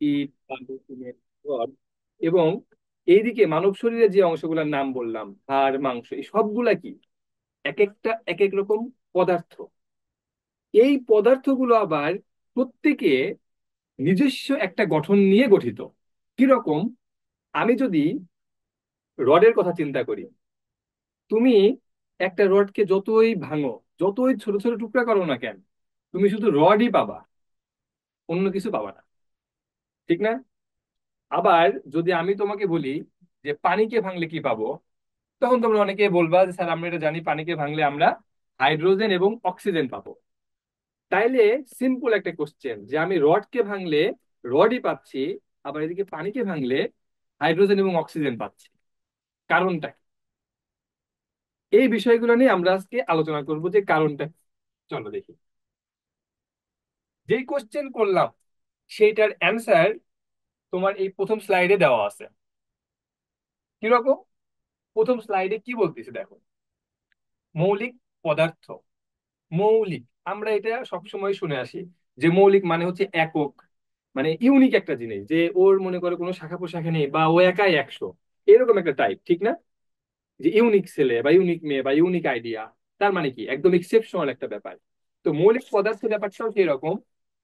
ইট, বালু, cement, rod, এবং এইদিকে মানব শরীরের যে অংশগুলোর নাম বললাম, হাড়, মাংস, এই সবগুলা কি এক একটা এক এক রকম পদার্থ। এই পদার্থগুলো আবার প্রত্যেকে নিজস্ব একটা গঠন নিয়ে গঠিত। কিরকম? আমি যদি রডের কথা চিন্তা করি, তুমি একটা রডকে যতই ভাঙো, যতই ছোট ছোট টুকরা করো না কেন, তুমি শুধু রডই পাবা, অন্য কিছু পাবা না, ঠিক না? আবার যদি আমি তোমাকে বলি যে পানিকে ভাঙলে কি পাবো, তখন তোমরা অনেকে বলবা যে স্যার আমরা এটা জানি, পানিকে ভাঙলে আমরা হাইড্রোজেন এবং অক্সিজেন পাবো। তাইলে সিম্পল একটা কোশ্চেন, যে আমি রডকে ভাঙলে রডই পাচ্ছি, আবার এদিকে পানিকে ভাঙলে হাইড্রোজেন এবং অক্সিজেন পাচ্ছি, কারণটা কি? এই বিষয়গুলো নিয়ে আমরা আজকে আলোচনা করব যে কারণটা কি। চলো দেখি। যেই কোশ্চেন করলাম সেইটার অ্যান্সার তোমার এই প্রথম স্লাইডে দেওয়া আছে। কিরকম? প্রথম স্লাইডে কি বলতেছে দেখো, মৌলিক পদার্থ। মৌলিক, আমরা এটা সবসময় শুনে আসি যে মৌলিক মানে হচ্ছে একক, মানে ইউনিক একটা জিনিস, যে ওর মনে করে কোনো শাখা প্রশাখা নেই, বা ও একাই 100, এরকম একটা টাইপ, ঠিক না? যে ইউনিক ছেলে বা ইউনিক মেয়ে বা ইউনিক আইডিয়া, তার মানে কি একদম এক্সেপশনাল একটা ব্যাপার। তো মৌলিক পদার্থের ব্যাপারটাও এরকম,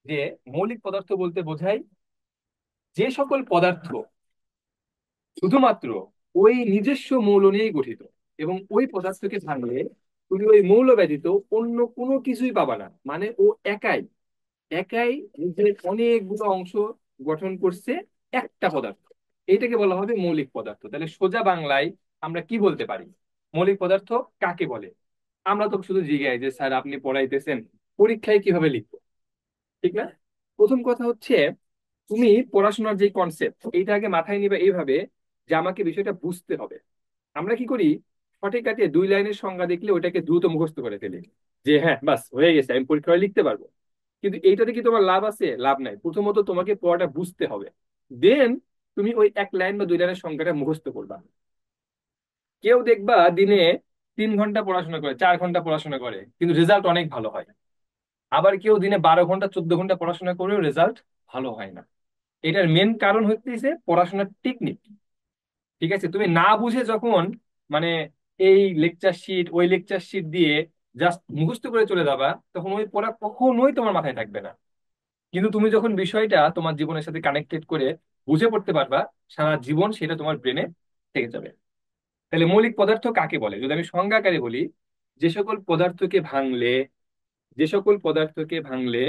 যে মৌলিক পদার্থ বলতে বোঝায় যে সকল পদার্থ শুধুমাত্র ওই নিজস্ব মৌল নিয়েই গঠিত, এবং ওই পদার্থকে ভাঙলে তুমি ওই মৌল ব্যতীত অন্য কোনো কিছুই পাবা না, মানে ও একাই একাই নিজের অনেকগুলো অংশ গঠন করছে একটা পদার্থ। এইটাকে বলা হবে মৌলিক পদার্থ। তাহলে সোজা বাংলায় আমরা কি বলতে পারি, মৌলিক পদার্থ কাকে বলে? আমরা তো শুধু জিজ্ঞাসা যে স্যার আপনি পড়াইতেছেন, পরীক্ষায় কিভাবে লিখবো, ঠিক না? প্রথম কথা হচ্ছে, তুমি পড়াশোনার যে কনসেপ্ট এইটা আগে মাথায় নিবে এইভাবে, যে আমাকে বিষয়টা বুঝতে হবে। আমরা কি করি, সঠিক কাটিয়ে 2 লাইনের সংজ্ঞা দেখলে ওটাকে দ্রুত মুখস্থ করে ফেলি, যে হ্যাঁ বাস হয়ে গেছে, আমি পরীক্ষায় লিখতে পারবো। কিন্তু এইটাতে কি তোমার লাভ আছে? লাভ নাই। প্রথমত তোমাকে পড়াটা বুঝতে হবে, দেন তুমি ওই 1 লাইন বা 2 লাইনের সংখ্যাটা মুখস্থ করবা। কেউ দেখবা দিনে 3 ঘন্টা পড়াশোনা করে, 4 ঘন্টা পড়াশোনা করে, কিন্তু রেজাল্ট অনেক ভালো হয়। আবার কেউ দিনে 12 ঘন্টা 14 ঘন্টা পড়াশোনা করেও রেজাল্ট ভালো হয় না। এটার মেন কারণ হচ্ছে পড়াশোনার টেকনিক। ঠিক আছে, তুমি না বুঝে যখন মানে এই লেকচার শিট ওই লেকচার শিট দিয়ে জাস্ট মুখস্থ করে চলে যাবা, তখন ওই পড়া কখনোই তোমার মাথায় থাকবে না। কিন্তু তুমি যখন বিষয়টা তোমার জীবনের সাথে কানেক্টেড করে বুঝে পড়তে পারবা, সারা জীবন সেটা তোমার ব্রেনে থেকে যাবে। তাহলে মৌলিক পদার্থ কাকে বলে যদি আমি সংজ্ঞা আকারে বলি, যে সকল পদার্থকে ভাঙলে যে সকল পদার্থকে ভাঙলে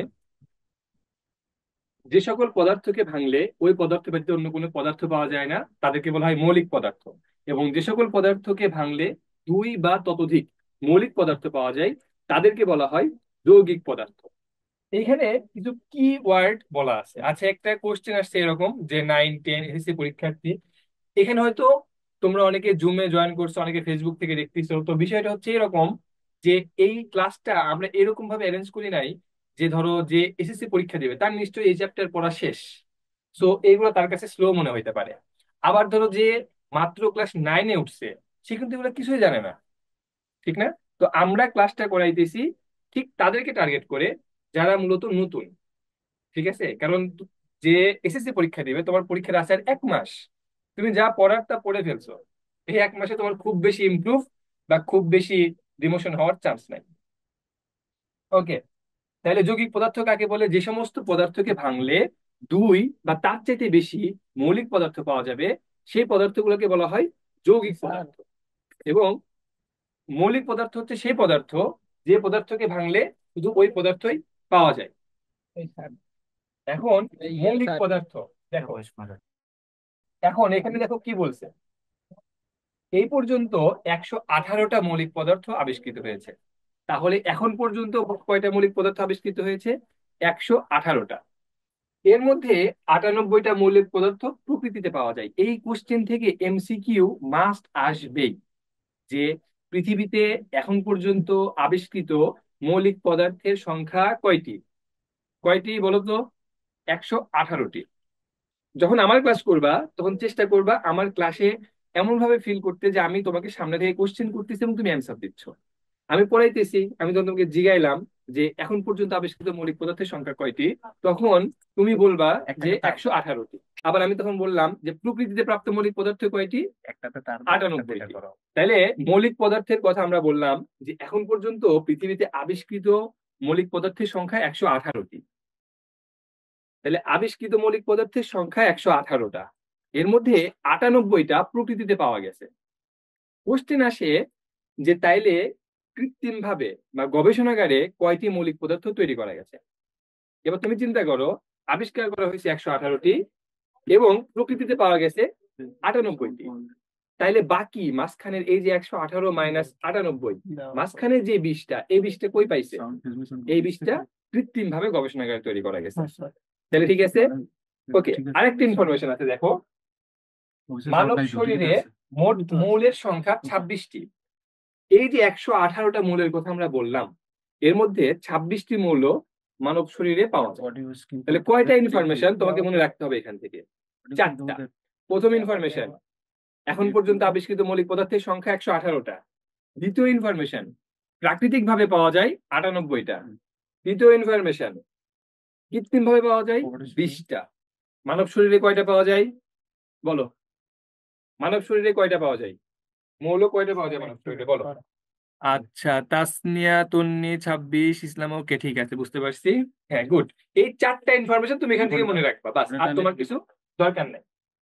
যে সকল পদার্থকে ভাঙলে ওই পদার্থ ব্যতীত অন্য কোনো পদার্থ পাওয়া যায় না, তাদেরকে বলা হয় মৌলিক পদার্থ। এবং যে সকল পদার্থকে ভাঙলে দুই বা ততোধিক মৌলিক পদার্থ পাওয়া যায়, তাদেরকে বলা হয় যৌগিক পদার্থ। এইখানে কিছু কি ওয়ার্ড বলা আছে। আচ্ছা, একটা কোশ্চেন আসছে এরকম, যে 9 10 এসএসসি পরীক্ষার্থী, এখানে হয়তো তোমরা অনেকে জুমে জয়েন করছো, অনেকে ফেসবুক থেকে দেখতেছো, তো বিষয়টা হচ্ছে এরকম যে এই ক্লাসটা আমরা এরকম ভাবে অ্যারেঞ্জ করি নাই যে ধরো যে এসএসসি পরীক্ষা দিবে তার নিশ্চয়ই এই চ্যাপ্টার পড়া শেষ, সো এইগুলো তার কাছে স্লো মনে হইতে পারে। আবার ধরো যে মাত্র ক্লাস 9-এ উঠছে, সে কিন্তু এগুলো কিছুই জানে না, ঠিক না? তো আমরা ক্লাসটা করাইতেছি ঠিক তাদেরকে টার্গেট করে, যারা মূলত নতুন। ঠিক আছে, কারণ যে এসএসসি পরীক্ষা দিবে, তোমার পরীক্ষার আছে আর 1 মাস, তুমি যা পড়ার তা পড়ে ফেলছো, এই 1 মাসে তোমার খুব বেশি ইমপ্রুভ বা খুব বেশি ডিমোশন হওয়ার চান্স নাই। ওকে, তাহলে যৌগিক পদার্থ কাকে বলে? যে সমস্ত পদার্থকে ভাঙলে দুই বা তার চাইতে বেশি মৌলিক পদার্থ পাওয়া যাবে, সেই পদার্থগুলোকে বলা হয় যৌগিক পদার্থ। এবং মৌলিক পদার্থ হচ্ছে সেই পদার্থ যে পদার্থকে ভাঙলে শুধু ওই পদার্থই পাওয়া যায়। এখন মৌলিক পদার্থ দেখো, এখন এখানে দেখো কি বলছে, এই পর্যন্ত 118টা মৌলিক পদার্থ আবিষ্কৃত হয়েছে। তাহলে এখন পর্যন্ত কয়টা মৌলিক পদার্থ আবিষ্কৃত হয়েছে? 118টা। এর মধ্যে 98টা মৌলিক পদার্থ প্রকৃতিতে পাওয়া যায়। এই কোশ্চেন থেকে এমসিকিউ মাস্ট আসবেই, যে পৃথিবীতে এখন পর্যন্ত আবিষ্কৃত মৌলিক পদার্থের সংখ্যা কয়টি? কয়টি বলো তো? 118টি। যখন আমার ক্লাস করবা তখন চেষ্টা করবা আমার ক্লাসে এমন ভাবে ফিল করতে যে আমি তোমাকে সামনে থেকে কোশ্চেন করতেছি এবং তুমি অ্যান্সার দিচ্ছ। আমি পড়াইতেছি, আমি তখন তোমাকে জিগাইলাম, যে এখন পর্যন্ত আবিষ্কৃত মৌলিক পদার্থের সংখ্যা কয়টি, তখন তুমি বলবা যে 118টি। আবার আমি তখন বললাম যে প্রকৃতিতে প্রাপ্ত মৌলিক পদার্থ কয়টি, 98টি। তাইলে মৌলিক পদার্থের কথা আমরা বললাম যে এখন পর্যন্ত পৃথিবীতে আবিষ্কৃত মৌলিক পদার্থের সংখ্যা 118টি। তাহলে আবিষ্কৃত মৌলিক পদার্থের সংখ্যা 118টা, এর মধ্যে 98টা প্রকৃতিতে পাওয়া গেছে। কোশ্চেন আসে যে তাইলে কৃত্রিম ভাবে বা গবেষণাগারে কয়টি মৌলিক পদার্থ তৈরি করা গেছে। এবার তুমি চিন্তা করো, আবিষ্কার করা হয়েছে 118টি এবং প্রকৃতিতে পাওয়া গেছে 98টি। তাইলে বাকি মাঝখানের এই যে 118 মাইনাস 98, মাঝখানের যে 20টা, এই 20টা কই পাইছে? এই 20টা কৃত্রিম ভাবে গবেষণাগারে তৈরি করা গেছে। তাহলে ঠিক আছে, ওকে। আরেকটা ইনফরমেশন আছে, দেখো মানব শরীরে মোট মৌলের সংখ্যা 26টি। এই যে 118টা মৌলের কথা আমরা বললাম, এর মধ্যে 26টি মৌল মানব শরীরে পাওয়া যায়। তাহলে কয়টা ইনফরমেশন তোমাকে মনে রাখতে হবে এখান থেকে? 4টা। প্রথম ইনফরমেশন, এখন পর্যন্ত আবিষ্কৃত মৌলিক পদার্থের সংখ্যা 118টা। দ্বিতীয় ইনফরমেশন, প্রাকৃতিক ভাবে পাওয়া যায় 98টা। তৃতীয় ইনফরমেশন, কৃত্রিম ভাবে পাওয়া যায় 20টা। মানব শরীরে কয়টা পাওয়া যায় বলো? মানব শরীরে কয়টা পাওয়া যায়? মৌল কয়টা পাওয়া যায় মানব শরীরে বলো? আচ্ছা, তাসনিয়া, তন্নি, 26, ইসলাম, ওকে ঠিক আছে, বুঝতে পারছি। হ্যাঁ, গুড। এই 4টা ইনফরমেশন তুমি এখান থেকে মনে রাখবা, বাস, আর তোমার কিছু দরকার নেই।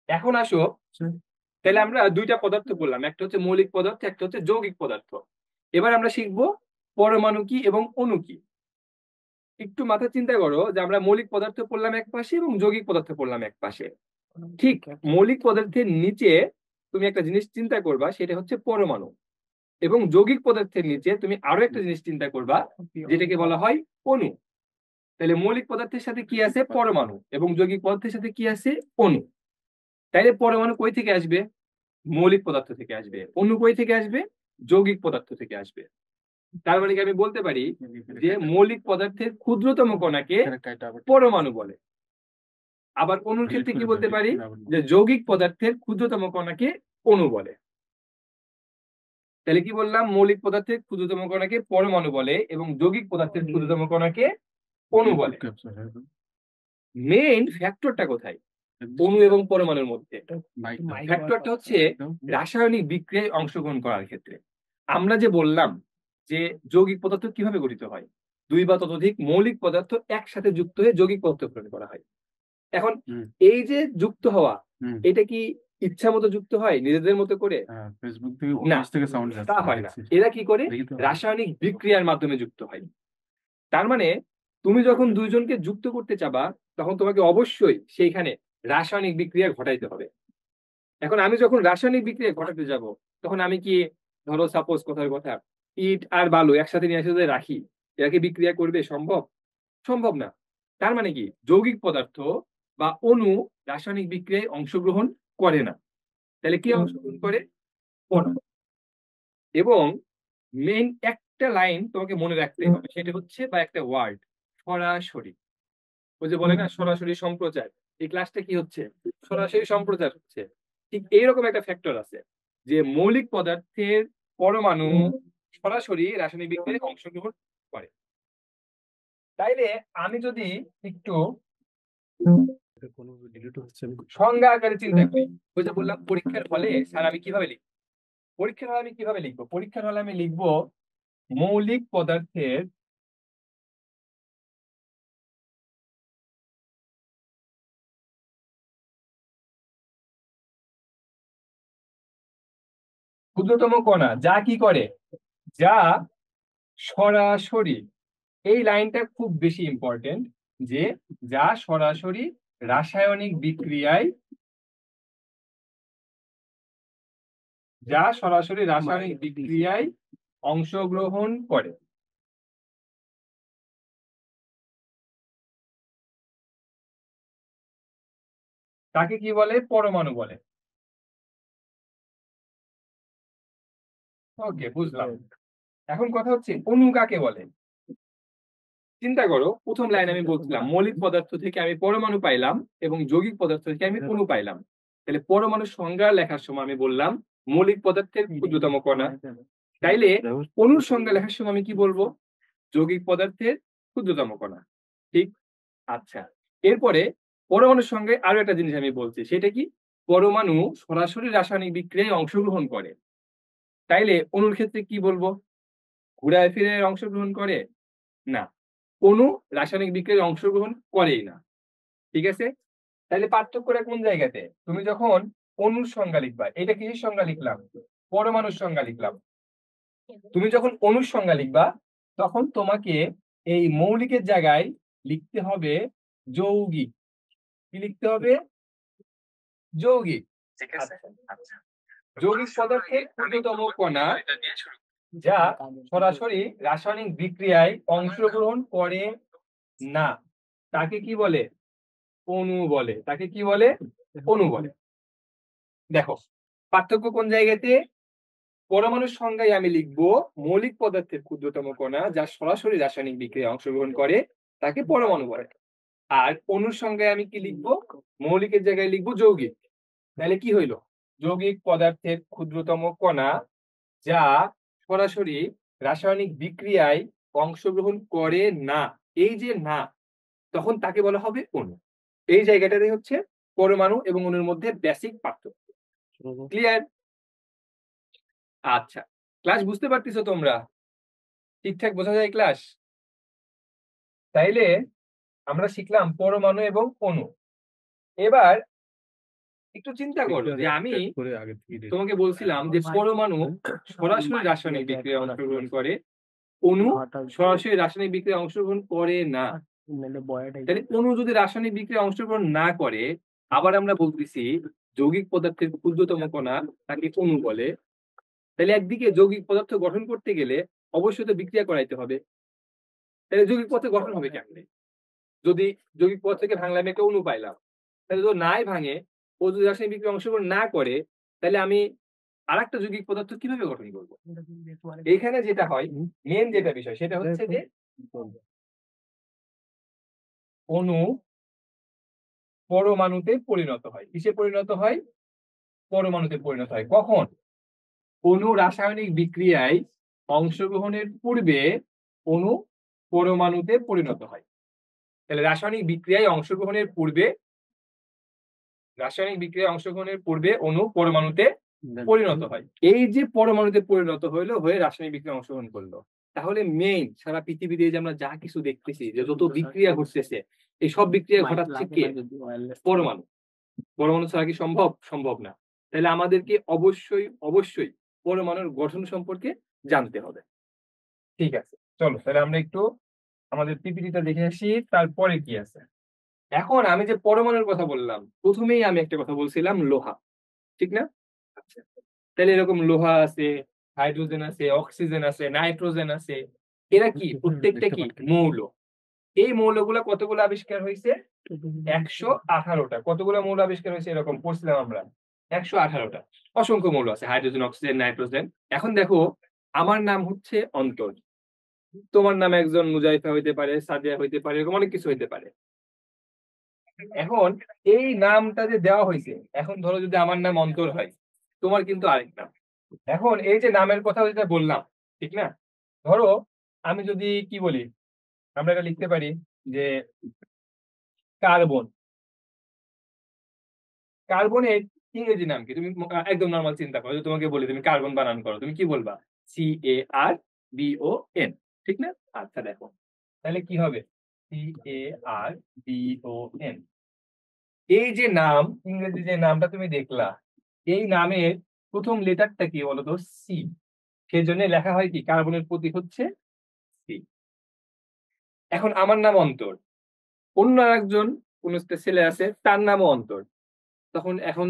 এখন আসো, তাহলে আমরা দুইটা পদার্থ বললাম, একটা হচ্ছে মৌলিক পদার্থ, একটা হচ্ছে যৌগিক পদার্থ। এবার আমরা শিখবো পরমাণু কি এবং অণু কি। একটু মাথা চিন্তা করো যে আমরা মৌলিক পদার্থ পড়লাম এক পাশে এবং যৌগিক পদার্থ পড়লাম এক পাশে। ঠিক মৌলিক পদার্থের নিচে তুমি একটা জিনিস চিন্তা করবা, সেটা হচ্ছে পরমাণু। এবং যৌগিক পদার্থের নিচে তুমি আরো একটা জিনিস চিন্তা করবা, যেটাকে বলা হয় অণু। তাহলে মৌলিক পদার্থের সাথে কি আছে? পরমাণু। এবং যৌগিক পদার্থের সাথে কি আছে? অণু। তাইলে পরমাণু কই থেকে আসবে? মৌলিক পদার্থ থেকে আসবে। অণু কই থেকে আসবে? যৌগিক পদার্থ থেকে আসবে। তার মানে কি আমি বলতে পারি যে মৌলিক পদার্থের ক্ষুদ্রতম কণাকে পরমাণু বলে। আবার অণুর ক্ষেত্রে কি বলতে পারি? যে যৌগিক পদার্থের ক্ষুদ্রতম কণাকে অণু বলে। তাহলে কি বললাম? মৌলিক পদার্থের ক্ষুদ্রতম কণাকে পরমাণু বলে এবং যৌগিক পদার্থের ক্ষুদ্রতম কণাকে অণু বলে। মেইন ফ্যাক্টরটা কোথায় অণু এবং পরমাণুর মধ্যে? ফ্যাক্টরটা হচ্ছে রাসায়নিক বিক্রিয়ায় অংশগ্রহণ করার ক্ষেত্রে। আমরা যে বললাম যে যৌগিক পদার্থ কিভাবে গঠিত হয়, দুই বা ততোধিক মৌলিক পদার্থ একসাথে যুক্ত হয়ে যৌগিক পদার্থ গঠন করা হয়। এখন এই যে যুক্ত হওয়া, এটা কি ইচ্ছা মতো যুক্ত হয় নিজেদের মতো করে? না, তা হয় না। এরা কি করে? রাসায়নিক বিক্রিয়ার মাধ্যমে যুক্ত হয়। তার মানে তুমি যখন দুইজনকে যুক্ত করতে চাবা, তখন তোমাকে অবশ্যই সেইখানে রাসায়নিক বিক্রিয়া ঘটাইতে হবে। এখন আমি যখন রাসায়নিক বিক্রিয়া ঘটাতে যাব, তখন আমি কি, ধরো সাপোজ কথার কথা, ইট আর বালু একসাথে নিয়ে এসে যদি রাখি, এরা কি বিক্রিয়া করবে? সম্ভব? সম্ভব না। তার মানে কি, যৌগিক পদার্থ বা অণু রাসায়নিক বিক্রিয়ায় অংশগ্রহণ করে না। তাহলে কি অংশগ্রহণ করে? অণু। এবং মেইন একটা লাইন তোমাকে মনে রাখতে হবে, সেটা হচ্ছে, বা একটা ওয়ার্ড, সরাসরি। ওই যে বলে না সরাসরি সম্প্রচার, এই ক্লাসটা কি হচ্ছে? সরাসরি সম্প্রচার হচ্ছে। ঠিক এইরকম একটা ফ্যাক্টর আছে যে মৌলিক পদার্থের পরমাণু সরাসরি রাসায়নিক বিক্রিয়ায় অংশগ্রহণ করে। তাইলে আমি যদি একটু সংজ্ঞা আকারে চিন্তা করি, ওই যে বললাম পরীক্ষার হলে স্যার আমি কিভাবে লিখবো, পরীক্ষার হলে আমি কিভাবে লিখবো? পরীক্ষার হলে আমি লিখবো মৌলিক পদার্থের ক্ষুদ্রতম কণা যা কি করে, যা সরাসরি, এই লাইনটা খুব বেশি ইম্পর্টেন্ট, যে যা সরাসরি রাসায়নিক বিক্রিয়ায়, যা সরাসরি রাসায়নিক বিক্রিয়ায় অংশগ্রহণ করে, তাকে কি বলে? পরমাণু বলে। ওকে, বুঝলাম। এখন কথা হচ্ছে অণু কাকে বলে? চিন্তা করো, প্রথম লাইন আমি বলছিলাম মৌলিক পদার্থ থেকে আমি পরমাণু পাইলাম এবং যৌগিক পদার্থ থেকে আমি অণু পাইলাম। তাহলে পরমাণুর সংজ্ঞা লেখার সময় আমি বললাম মৌলিক পদার্থের ক্ষুদ্রতম কণা। তাইলে অণুর সংজ্ঞা লেখার সময় আমি কি বলবো? যৌগিক পদার্থের ক্ষুদ্রতম কণা। ঠিক? আচ্ছা, এরপরে পরমাণুর সঙ্গে আরো একটা জিনিস আমি বলছি, সেটা কি? পরমাণু সরাসরি রাসায়নিক বিক্রিয়ায় অংশগ্রহণ করে। তাইলে অণুর ক্ষেত্রে কি বলবো? ঘুরায় ফিরে অংশগ্রহণ করে না, অণু রাসায়নিক বিক্রিয়ায় অংশগ্রহণ করেই না। ঠিক আছে? তাহলে পার্থক্যটা কোন জায়গাতে? তুমি যখন অণুর সংজ্ঞা লিখবা, এটা কিসের সংজ্ঞা লিখলাম? পরমাণুর সংজ্ঞা লিখলাম। তুমি যখন অণুর সংজ্ঞা লিখবা, তখন তোমাকে এই মৌলিকের জায়গায় লিখতে হবে যৌগিক। কি লিখতে হবে? যৌগিক। ঠিক আছে। আচ্ছা, যৌগিক পদার্থের ক্ষুদ্রতম কণা যা সরাসরি রাসায়নিক বিক্রিয়ায় অংশগ্রহণ করে না, তাকে কি বলে? অণু বলে। তাকে কি বলে? অণু বলে। দেখো পার্থক্য কোন জায়গাতে? পরমাণুর সংজ্ঞায় আমি লিখবো মৌলিক পদার্থের ক্ষুদ্রতম কণা যা সরাসরি রাসায়নিক বিক্রিয়ায় অংশগ্রহণ করে, তাকে পরমাণু বলে। আর অণুর সংজ্ঞায় আমি কি লিখবো? মৌলিকের জায়গায় লিখবো যৌগিক। তাহলে কি হইলো? যৌগিক পদার্থের ক্ষুদ্রতম কণা যা সরাসরি রাসায়নিক বিক্রিয়ায় অংশগ্রহণ করে না, এই যে না, তখন তাকে বলা হবে অণু। এই জায়গাটাতে হচ্ছে পরমাণু এবং অণুর মধ্যে বেসিক পার্থক্য। ক্লিয়ার? আচ্ছা, ক্লাস বুঝতে পারতেছো তোমরা? ঠিকঠাক বোঝা যায় ক্লাস? তাইলে আমরা শিখলাম পরমাণু এবং অণু। এবার একটু চিন্তা করো যে আমি তোমাকে বলছিলাম যে পরমাণু সরাসরি রাসায়নিক বিক্রিয়ায় অংশগ্রহণ করে, অণু সরাসরি রাসায়নিক বিক্রিয়ায় অংশগ্রহণ করে না। তাহলে অণু যদি রাসায়নিক বিক্রিয়ায় অংশগ্রহণ না করে, আবার আমরা বলতেছি যৌগিক পদার্থের ক্ষুদ্রতম কণা তাকে অণু বলে। তাহলে একদিকে যৌগিক পদার্থ গঠন করতে গেলে অবশ্যই তো বিক্রিয়া করাইতে হবে। তাহলে যৌগিক পদার্থ গঠন হবে কেমনে? যদি যৌগিক পদার্থ থেকে ভাঙলে আমি একটা অণু পাইলাম, তাহলে যদি নাই ভাঙে, ও যদি রাসায়নিক বিক্রিয়া অংশগ্রহণ না করে, তাহলে আমি আরেকটা যৌগিক পদার্থ কিভাবে গঠন করবো? এখানে যেটা হয়, মেন যেটা বিষয় সেটা হচ্ছে যে অণু পরমাণুতে পরিণত হয়। কিসে পরিণত হয়? পরমাণুতে পরিণত হয়। কখন? অণু রাসায়নিক বিক্রিয়ায় অংশগ্রহণের পূর্বে অণু পরমাণুতে পরিণত হয়। তাহলে রাসায়নিক বিক্রিয়ায় অংশগ্রহণের পূর্বে অণু পরমাণুতে পরিণত হয়। এই যে পরমাণুতে পরিণত হইলো, হয়ে রাসায়নিক বিক্রিয়ায় অংশগ্রহণ করলো, তাহলে মেইন সারা পৃথিবীতে যে আমরা যা কিছু দেখতেছি, যে যত বিক্রিয়া ঘটতেছে, এই সব বিক্রিয়া ঘটাচ্ছে কে? পরমাণু। পরমাণু ছাড়া কি সম্ভব? সম্ভব না। তাহলে আমাদেরকে অবশ্যই অবশ্যই পরমাণুর গঠন সম্পর্কে জানতে হবে। ঠিক আছে, চলো তাহলে আমরা একটু আমাদের পিপিটিটা দেখে আসি, তারপরে কি আছে। এখন আমি যে পরমাণুর কথা বললাম, প্রথমেই আমি একটা কথা বলছিলাম লোহা, ঠিক না? আচ্ছা, তাহলে এরকম লোহা আছে, হাইড্রোজেন আছে, অক্সিজেন আছে, নাইট্রোজেন আছে। এরা কি? প্রত্যেকটা কি মৌল। এই মৌলগুলা কতগুলো আবিষ্কার হয়েছে? 118টা। কতগুলো মৌল আবিষ্কার হয়েছে এরকম পড়ছিলাম আমরা? 118টা। অসংখ্য মৌল আছে, হাইড্রোজেন, অক্সিজেন, নাইট্রোজেন। এখন দেখো, আমার নাম হচ্ছে অন্তর, তোমার নাম একজন মুজাইফা হইতে পারে, সাদিয়া হইতে পারে, এরকম অনেক কিছু হইতে পারে। এখন এই নামটা যে দেওয়া হয়েছে, এখন ধরো যদি আমার নাম অন্তর হয়, তোমার কিন্তু আরেক নাম। এখন এই যে নামের কথা যেটা বললাম, ঠিক না? ধরো আমি যদি কি বলি, আমরা এটা লিখতে পারি যে কার্বন। কার্বনের ইংরেজি নাম কি? তুমি একদম নর্মাল চিন্তা করো, যদি তোমাকে বলি তুমি কার্বন বানান করো, তুমি কি বলবা? CARBON, ঠিক না? আচ্ছা দেখো, তাহলে কি হবে? CARBON। এই যে নাম, ইংরেজি যে নামটা তুমি দেখলা, এই নামের প্রথম লেটারটা কি বলতো? সি। সেজন্য লেখা হয় কি? কার্বনের প্রতীক হচ্ছে সি। এখন আমার নাম অন্তর, অন্য একজন কোন একটা ছেলে আছে, তার নামও অন্তর। তখন এখন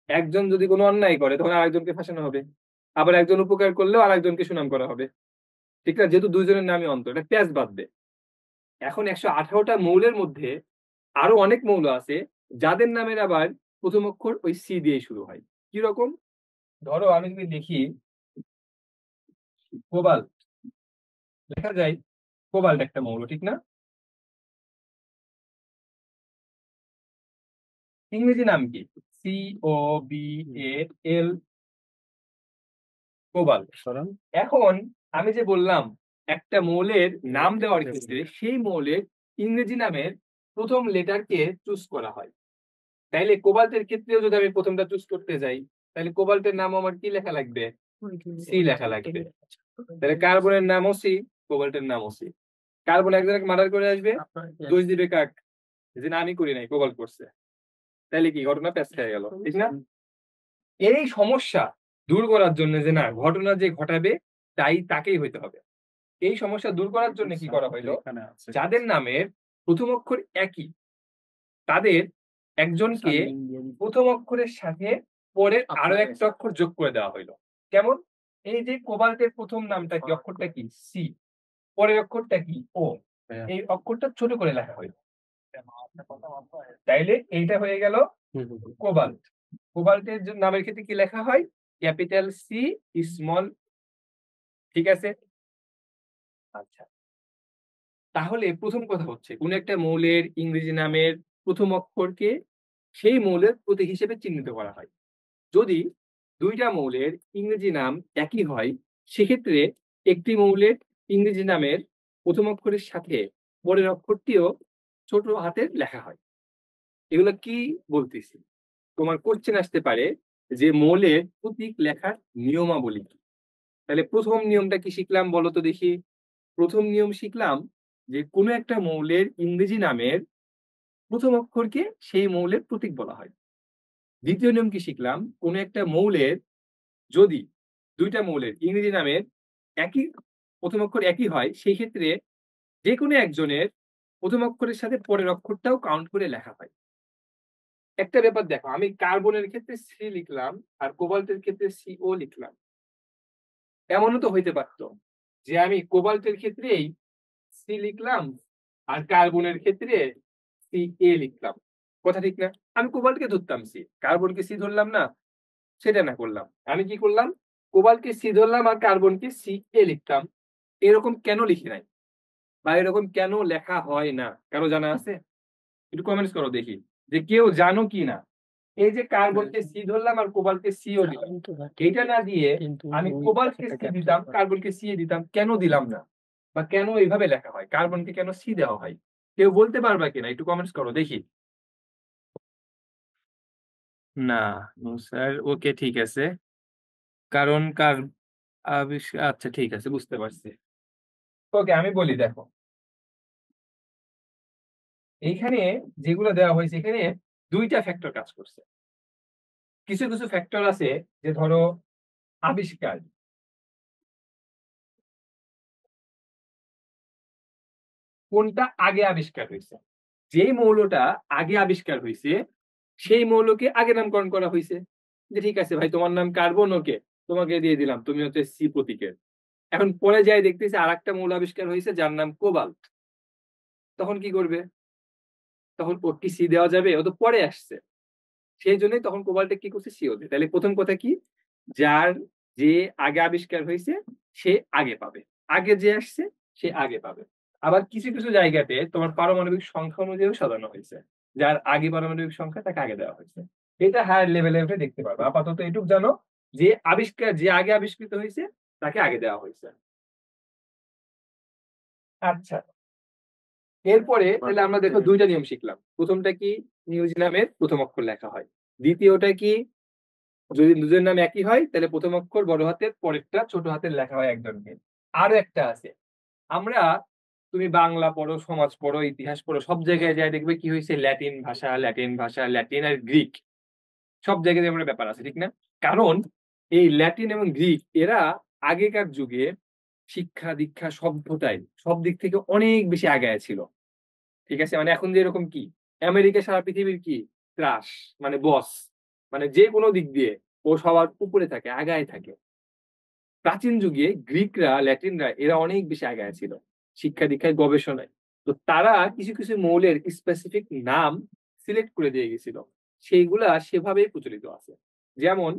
একজন যদি কোনো অন্যায় করে, তখন আরেকজনকে ফাঁসানো হবে। আবার একজন উপকার করলেও আরেকজনকে সুনাম করা হবে। ঠিক না? যেহেতু দুইজনের নামই অন্তর, এটা প্যাচ বাঁধবে। এখন 118টা মৌলের মধ্যে আরো অনেক মৌল আছে যাদের নামের আবার প্রথম অক্ষর ওই সি দিয়ে শুরু হয়। কিরকম? ধরো আমি যদি লিখি কোবাল্ট, লেখা যায় কোবাল্ট একটা মৌল, ঠিক না? ইংরেজি নাম কি? COBAL, cobalt. এখন আমি যে বললাম একটা মৌলের নাম দেওয়ার ক্ষেত্রে সেই মৌলের ইংরেজি নামের প্রথম লেটারকে চুজ করা হয়। তাইলে কোবাল্টের ক্ষেত্রেও যদি আমি প্রথমটা চুজ করতে যাই, তাহলে কোবাল্টের নাম আমার কি লেখা লাগবে? সি লেখা লাগবে। তাহলে কার্বনের নামও সি, কোবাল্টের নামও সি। কার্বন একজনকে মার্ডার করে আসবে, দোষ দিবে কাক? যে না আমি করি নাই, কোবাল্ট করছে। তাহলে কি ঘটনা প্যাচ খেয়ে গেল, ঠিক না? এই সমস্যা দূর করার জন্য যে না ঘটনা যে ঘটাবে তাই তাকেই হইতে হবে, এই সমস্যা দূর করার জন্য কি করা হইলো, যাদের নামের প্রথম অক্ষর একই তাদের একজনকে প্রথম অক্ষরের সাথে পরের আরো একটা অক্ষর যোগ করে দেওয়া হইলো। কেমন? এই যে কোবাল্টের প্রথম নামটা কি, অক্ষরটা কি সি, পরের অক্ষরটা কি ও, এই অক্ষরটা ছোট করে লেখা হইলো। তাইলে এইটা হয়ে গেল কোবাল্ট। কোবাল্টের নামের ক্ষেত্রে কি লেখা হয়? ক্যাপিটাল সি স্মল, ঠিক আছে? আচ্ছা, তাহলে প্রথম কথা হচ্ছে কোন একটা মৌলের ইংরেজি নামের প্রথম অক্ষরকে সেই মৌলের প্রতীক হিসেবে চিহ্নিত করা হয়। যদি দুইটা মৌলের ইংরেজি নাম একই হয় সেক্ষেত্রে একটি মৌলের ইংরেজি নামের প্রথম অক্ষরের সাথে পরের অক্ষরটিও ছোট হাতের লেখা হয়। এগুলো কি বলতেছি? তোমার কোশ্চেন আসতে পারে যে মৌলের প্রতীক লেখার নিয়মাবলী কি। তাহলে প্রথম নিয়মটা কি শিখলাম বলো তো দেখি। প্রথম নিয়ম শিখলাম যে কোনো একটা মৌলের ইংরেজি নামের প্রথম অক্ষরকে সেই মৌলের প্রতীক বলা হয়। দ্বিতীয় নিয়ম কি শিখলাম, কোন একটা মৌলের যদি দুইটা মৌলের ইংরেজি নামের একই প্রথম অক্ষর একই হয় সেই ক্ষেত্রে যে কোনো একজনের প্রথম অক্ষরের সাথে পরের অক্ষরটাও কাউন্ট করে লেখা হয়। একটা ব্যাপার দেখো, আমি কার্বনের ক্ষেত্রে সি লিখলাম আর কোবাল্টের ক্ষেত্রে সিও লিখলাম। এমনও তো হইতে পারতো যে আমি কোবাল্টের ক্ষেত্রেই সি লিখলাম আর কার্বনের ক্ষেত্রে সি এ লিখলাম। কথা ঠিক না? আমি কোবাল্টকে ধরতাম সি, কার্বনকে সি ধরলাম না, সেটা না করলাম। আমি কি করলাম? কোবাল্টকে সি ধরলাম আর কার্বনকে সি এ লিখতাম। এরকম কেন লিখি নাই বা এরকম কেন লেখা হয় না, কারো জানা আছে? একটু কমেন্টস করো দেখি যে কেউ জানো কি না। এই যে কার্বনকে সি ধরলাম আর কোবাল্টকে সিও দিলাম, এইটা না দিয়ে আমি কোবাল্টকে সি দিতাম কার্বনকে সি দিতাম, কেন দিলাম না? বা কেন এইভাবে লেখা হয়, কার্বনকে কেন সি দেওয়া হয়? কেউ বলতে পারবা কিনা? একটু কমেন্টস করো দেখি। না স্যার, ওকে ঠিক আছে, কারণ আচ্ছা ঠিক আছে, বুঝতে পারছি। ওকে আমি বলি দেখো, এইখানে যেগুলো দেওয়া হয়েছে এখানে দুইটা ফ্যাক্টর কাজ করছে। কিছু কিছু ফ্যাক্টর আছে যে ধরো আবিষ্কার, কোনটা আগে আবিষ্কার হয়েছে, যে মৌলটা আগে আবিষ্কার হয়েছে সেই মৌলকে আগে নামকরণ করা হয়েছে। যে ঠিক আছে ভাই তোমার নাম কার্বন, ওকে তোমাকে দিয়ে দিলাম, তুমি হচ্ছে সি প্রতীকের। এখন পরে যাই দেখতেছি আর একটা মৌল আবিষ্কার হয়েছে যার নাম কোবাল্ট, তখন কি করবে? তখন ওর কি সি দেওয়া যাবে? ও তো পরে আসছে, সেই জন্যই তখন কোবাল্টে কি করছে সিও দেয়। তাহলে প্রথম কথা কি, যার যে আগে আবিষ্কার হয়েছে সে আগে পাবে, আগে যে আসছে সে আগে পাবে। আবার কিছু কিছু জায়গাতে তোমার পারমাণবিক সংখ্যা অনুযায়ী সাজানো হয়েছে, যার আগে পারমাণবিক সংখ্যা তাকে আগে দেওয়া হয়েছে। এটা হায়ার লেভেলে উঠে দেখতে পারবে। আপাতত এটুকু জানো যে আবিষ্কার যে আগে আবিষ্কৃত হয়েছে তাকে আগে দেওয়া হয়েছে। আচ্ছা, এরপরে তাহলে আমরা দেখো দুইটা নিয়ম শিখলাম। প্রথমটা কি, ইংরেজি নামের প্রথম অক্ষর লেখা হয়। দ্বিতীয়টা কি, যদি দুজনের নাম একই হয় তাহলে প্রথম অক্ষর বড় হাতের পরেরটা ছোট হাতের লেখা হয় একজনকে। আরো একটা আছে, আমরা তুমি বাংলা পড়ো, সমাজ পড়ো, ইতিহাস পড়ো, সব জায়গায় যাই দেখবে কি হয়েছে, ল্যাটিন ভাষা, ল্যাটিন ভাষা, ল্যাটিন আর গ্রিক, সব জায়গায় আমরা ব্যাপার আছে, ঠিক না? কারণ এই ল্যাটিন এবং গ্রিক এরা আগেকার যুগে শিক্ষা দীক্ষা সভ্যতায় সব দিক থেকে অনেক বেশি আগায় ছিল। ঠিক আছে, মানে এখন যে এরকম কি আমেরিকা সারা পৃথিবীর কি ত্রাস, মানে বস, মানে যে কোনো দিক দিয়ে ও সবার উপরে থাকে, আগায় থাকে। প্রাচীন যুগে গ্রিকরা ল্যাটিনরা এরা অনেক বেশি আগায় ছিল শিক্ষা দীক্ষায় গবেষণায়। তো তারা কিছু কিছু মৌলের স্পেসিফিক নাম সিলেক্ট করে দিয়ে গেছিল, সেইগুলা সেভাবেই প্রচলিত আছে। যেমন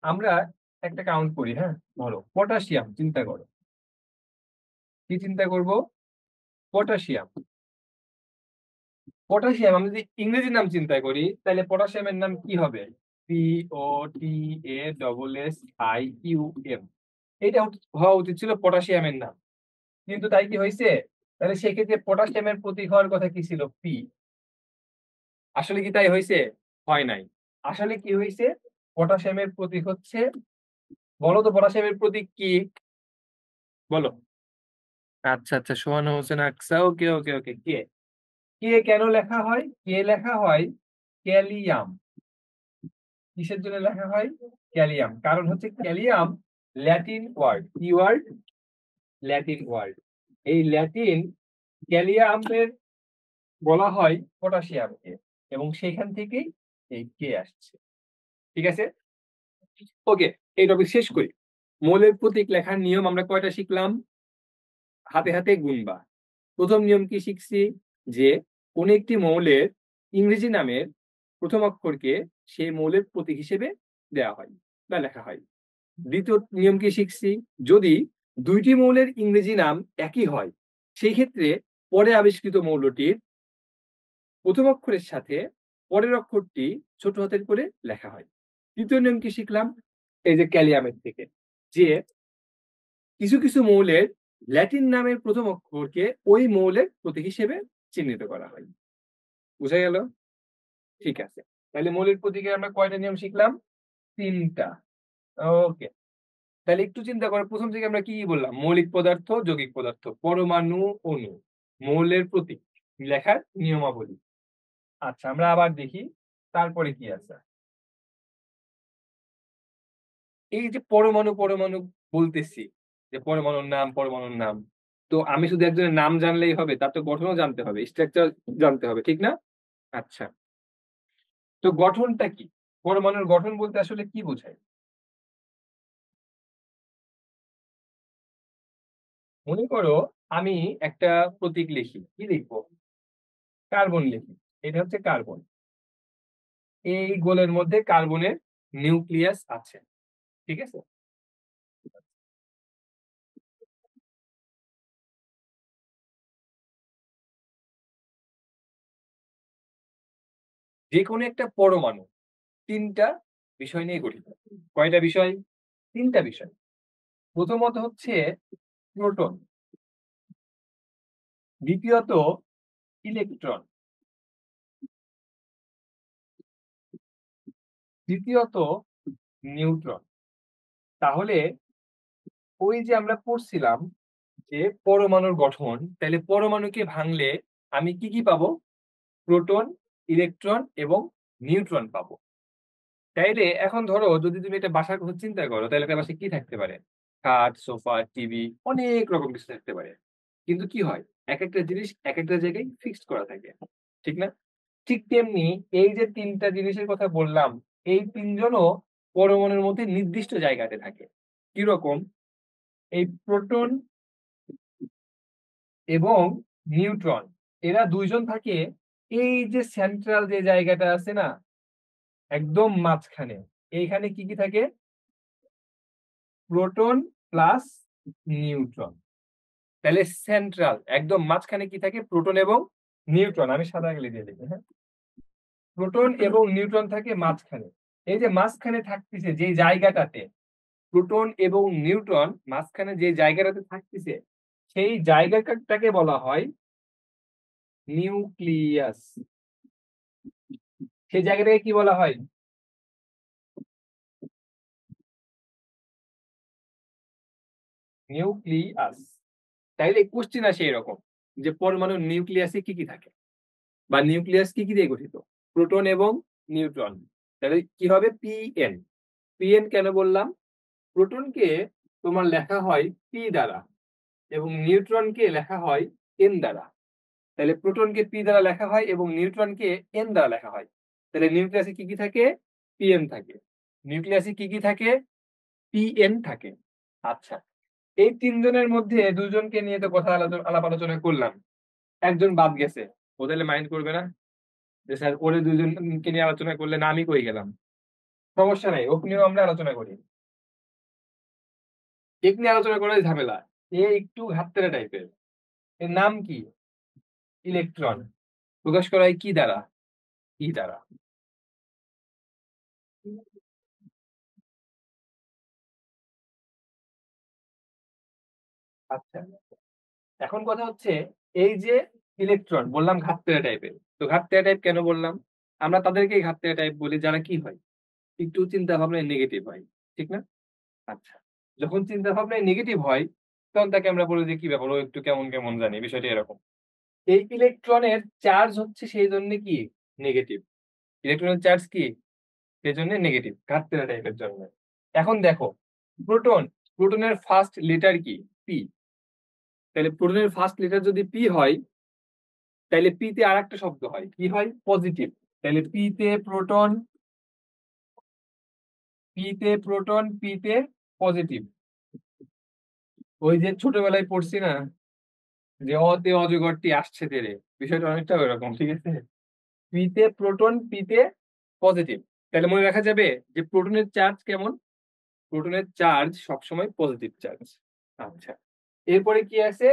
আমরা একটা কাউন্ট করি, হ্যাঁ ধরো পটাশিয়াম, চিন্তা করো কি চিন্তা করব, পটাশিয়াম। পটাশিয়াম আমি যদি ইংরেজি নাম চিন্তা করি তাহলে পটাশিয়ামের নাম কি হবে? P O T A double S I U M. এটা হওয়া উচিত ছিল পটাশিয়ামের নাম, কিন্তু তাই কি হয়েছে? তাহলে সেক্ষেত্রে পটাশিয়ামের প্রতীক হওয়ার কথা কি ছিল? পি। আসলে কি তাই হয়েছে? হয় নাই। আসলে কি হয়েছে? পটাশিয়ামের প্রতীক হচ্ছে, বলো তো পটাশিয়ামের প্রতীক কি? বলো। আচ্ছা আচ্ছা, সোহানা হোসেন আকসা, ওকে ওকে ওকে। কে, কে কেন লেখা হয়? কে লেখা হয় ক্যালিয়াম। কিসের জন্য লেখা হয়? ক্যালিয়াম। কারণ হচ্ছে ক্যালিয়াম ল্যাটিন ওয়ার্ড। কি ওয়ার্ড? Latin word. এই ল্যাটিন ক্যালিয়ামের বলা হয় পটাশিয়ামকে, এবং সেখান থেকেই এই কে আসছে। ঠিক আছে, ওকে। এই টপিক শেষ করি। মৌলের প্রতীক লেখার নিয়ম আমরা কয়টা শিখলাম? হাতে হাতে গুনবা। প্রথম নিয়ম কি শিখছি? যে কোন একটি মৌলের ইংরেজি নামের প্রথম অক্ষরকে সেই মৌলের প্রতীক হিসেবে দেওয়া হয় বা লেখা হয়। দ্বিতীয় নিয়ম কি শিখছি? যদি দুইটি মৌলের ইংরেজি নাম একই হয়, সেই ক্ষেত্রে পরে আবিষ্কৃত মৌলটির প্রথম অক্ষরের সাথে পরের অক্ষরটি ছোট হাতের করে লেখা হয়। তৃতীয় নিয়ম কি শিখলাম? এই যে ক্যালিয়ামের থেকে, যে কিছু কিছু মৌলের ল্যাটিন নামের প্রথম অক্ষরকে ওই মৌলের প্রতীক হিসেবে চিহ্নিত করা হয়। বুঝা গেল? ঠিক আছে, তাহলে মৌলের প্রতীকের আমরা কয়টা নিয়ম শিখলাম? তিনটা। ওকে, তাহলে একটু চিন্তা করো, প্রথম থেকে আমরা কি কি বললাম? মৌলিক পদার্থ, যৌগিক পদার্থ, পরমাণু, অণু, মৌলের প্রতীক লেখার নিয়মাবলী। আচ্ছা, আমরা আবার দেখি তারপরে কি আছে। এই যে পরমাণু পরমাণু বলতেছি, যে পরমাণুর নাম পরমাণুর নাম, তো আমি শুধু একজনের নাম জানলেই হবে? তার তো গঠনও জানতে হবে, স্ট্রাকচার জানতে হবে, ঠিক না? আচ্ছা, তো গঠনটা কি? পরমাণুর গঠন বলতে আসলে কি বোঝায়? মনে করো আমি একটা প্রতীক লিখি, কি লিখবো? কার্বন লিখি। এটা হচ্ছে কার্বন। এই গোলের মধ্যে কার্বনের নিউক্লিয়াস আছে, ঠিক আছে? যে কোনো একটা পরমাণু তিনটা বিষয় নিয়ে গঠিত। কয়টা বিষয়? তিনটা বিষয়। প্রথমত হচ্ছে প্রোটন, দ্বিতীয়ত ইলেকট্রন, তৃতীয়ত নিউট্রন। তাহলে ওই যে আমরা পড়ছিলাম যে পরমাণুর গঠন, তাহলে পরমাণুকে ভাঙলে আমি কি কি পাবো? প্রোটন, ইলেকট্রন এবং নিউট্রন পাবো। তাইলে এখন ধরো যদি তুমি একটা বাসার কথা চিন্তা করো, তাহলে একটা বাসায় কি থাকতে পারে? খাট, সোফা, টিভি, অনেক রকম কিছু থাকতে পারে। কিন্তু কি হয়, এক একটা জিনিস এক একটা জায়গায় ফিক্সড করা থাকে, ঠিক না? ঠিক তেমনি এই যে তিনটা জিনিসের কথা বললাম, এই তিনজনও পরমাণুর মধ্যে নির্দিষ্ট জায়গাতে থাকে। কিরকম? এই প্রোটন এবং নিউট্রন, এরা দুইজন থাকে এই যে সেন্ট্রাল যে জায়গাটা আছে না, একদম মাঝখানে। এইখানে কি কি থাকে? Proton plus neutron. তাহলে সেন্ট্রাল একদম মাঝখানে কি থাকে? প্রোটন এবং নিউট্রন। আমি সাদা কালি দিয়ে লিখি, হ্যাঁ। প্রোটন এবং নিউট্রন থাকে মাঝখানে। এই যে মাঝখানে থাকতেছে যে জায়গাটাতে, প্রোটন এবং নিউট্রন মাঝখানে যে জায়গাটাতে থাকতেছে, সেই জায়গাটাকে বলা হয় নিউক্লিয়াস। সেই জায়গাটাকে কি বলা হয়? নিউক্লিয়াস। তাইলে কোশ্চেন আসে এরকম, যে পরমাণুর নিউক্লিয়াসে কি কি থাকে, বা নিউক্লিয়াস কি কি দিয়ে গঠিত? প্রোটন এবং নিউট্রন। তাহলে কি হবে? পিএন। পিএন কেন বললাম? প্রোটনকে তোমার লেখা হয় পি দ্বারা, এবং নিউট্রনকে লেখা হয় এন দ্বারা। তাহলে প্রোটনকে পি দ্বারা লেখা হয় এবং নিউট্রনকে এন দ্বারা লেখা হয়। তাহলে নিউক্লিয়াসে কি কি থাকে? পিএন থাকে। নিউক্লিয়াসে কি কি থাকে? পিএন থাকে। আচ্ছা, এই তিনজনের মধ্যে দুজনকে নিয়ে তো কথা আলাপ আলোচনা করলাম, একজন বাদ গেছে। ও তাহলে মাইন্ড করবে না যে স্যার ওরে দুজনকে নিয়ে আলোচনা করলে না আমি কই গেলাম? সমস্যা নাই, ওকে নিয়েও আমরা আলোচনা করি। কেক নিয়ে আলোচনা করাই ঝামেলা। এ একটু ঘাটতেরা টাইপের। এর নাম কি? ইলেকট্রন। প্রকাশ করা হয় কি দ্বারা? ই দ্বারা। আচ্ছা, এখন কথা হচ্ছে এই যে ইলেকট্রন বললাম ঘাততেরা টাইপের, তো ঘাততেরা টাইপ কেন বললাম? আমরা তাদেরকে ঘাততেরা টাইপ বলি যারা কি হয়, একটু চিন্তা ভাবনায় নেগেটিভ হয়, ঠিক না? আচ্ছা, যখন চিন্তা ভাবনায় নেগেটিভ হয় তখন তাকে আমরা বলি যে কি ব্যাপার, ও একটু কেমন কেমন জানি, বিষয়টা এরকম। এই ইলেকট্রনের চার্জ হচ্ছে সেই জন্য কি নেগেটিভ, ইলেকট্রনের চার্জ কি সেই জন্য নেগেটিভ, ঘাততেরা টাইপের জন্য। এখন দেখো প্রোটন, প্রোটনের ফার্স্ট লেটার কি? পি। তাহলে প্রোটনের ফার্স্ট লেটার যদি পি হয়, তাহলে পি তে আর একটা শব্দ হয়, কি হয়? পজিটিভ। তাহলে পি তে প্রোটন, পি তে প্রোটন, পি তে পজিটিভ। ওই যে ছোটবেলায় পড়ছি না যে অতে অজগরটি আসছে তেরে, বিষয়টা অনেকটা ওইরকম, ঠিক আছে? পি তে প্রোটন, পি তে পজিটিভ। তাহলে মনে রাখা যাবে যে প্রোটনের চার্জ কেমন? প্রোটনের চার্জ সবসময় পজিটিভ চার্জ। আচ্ছা, এরপরে কি আছে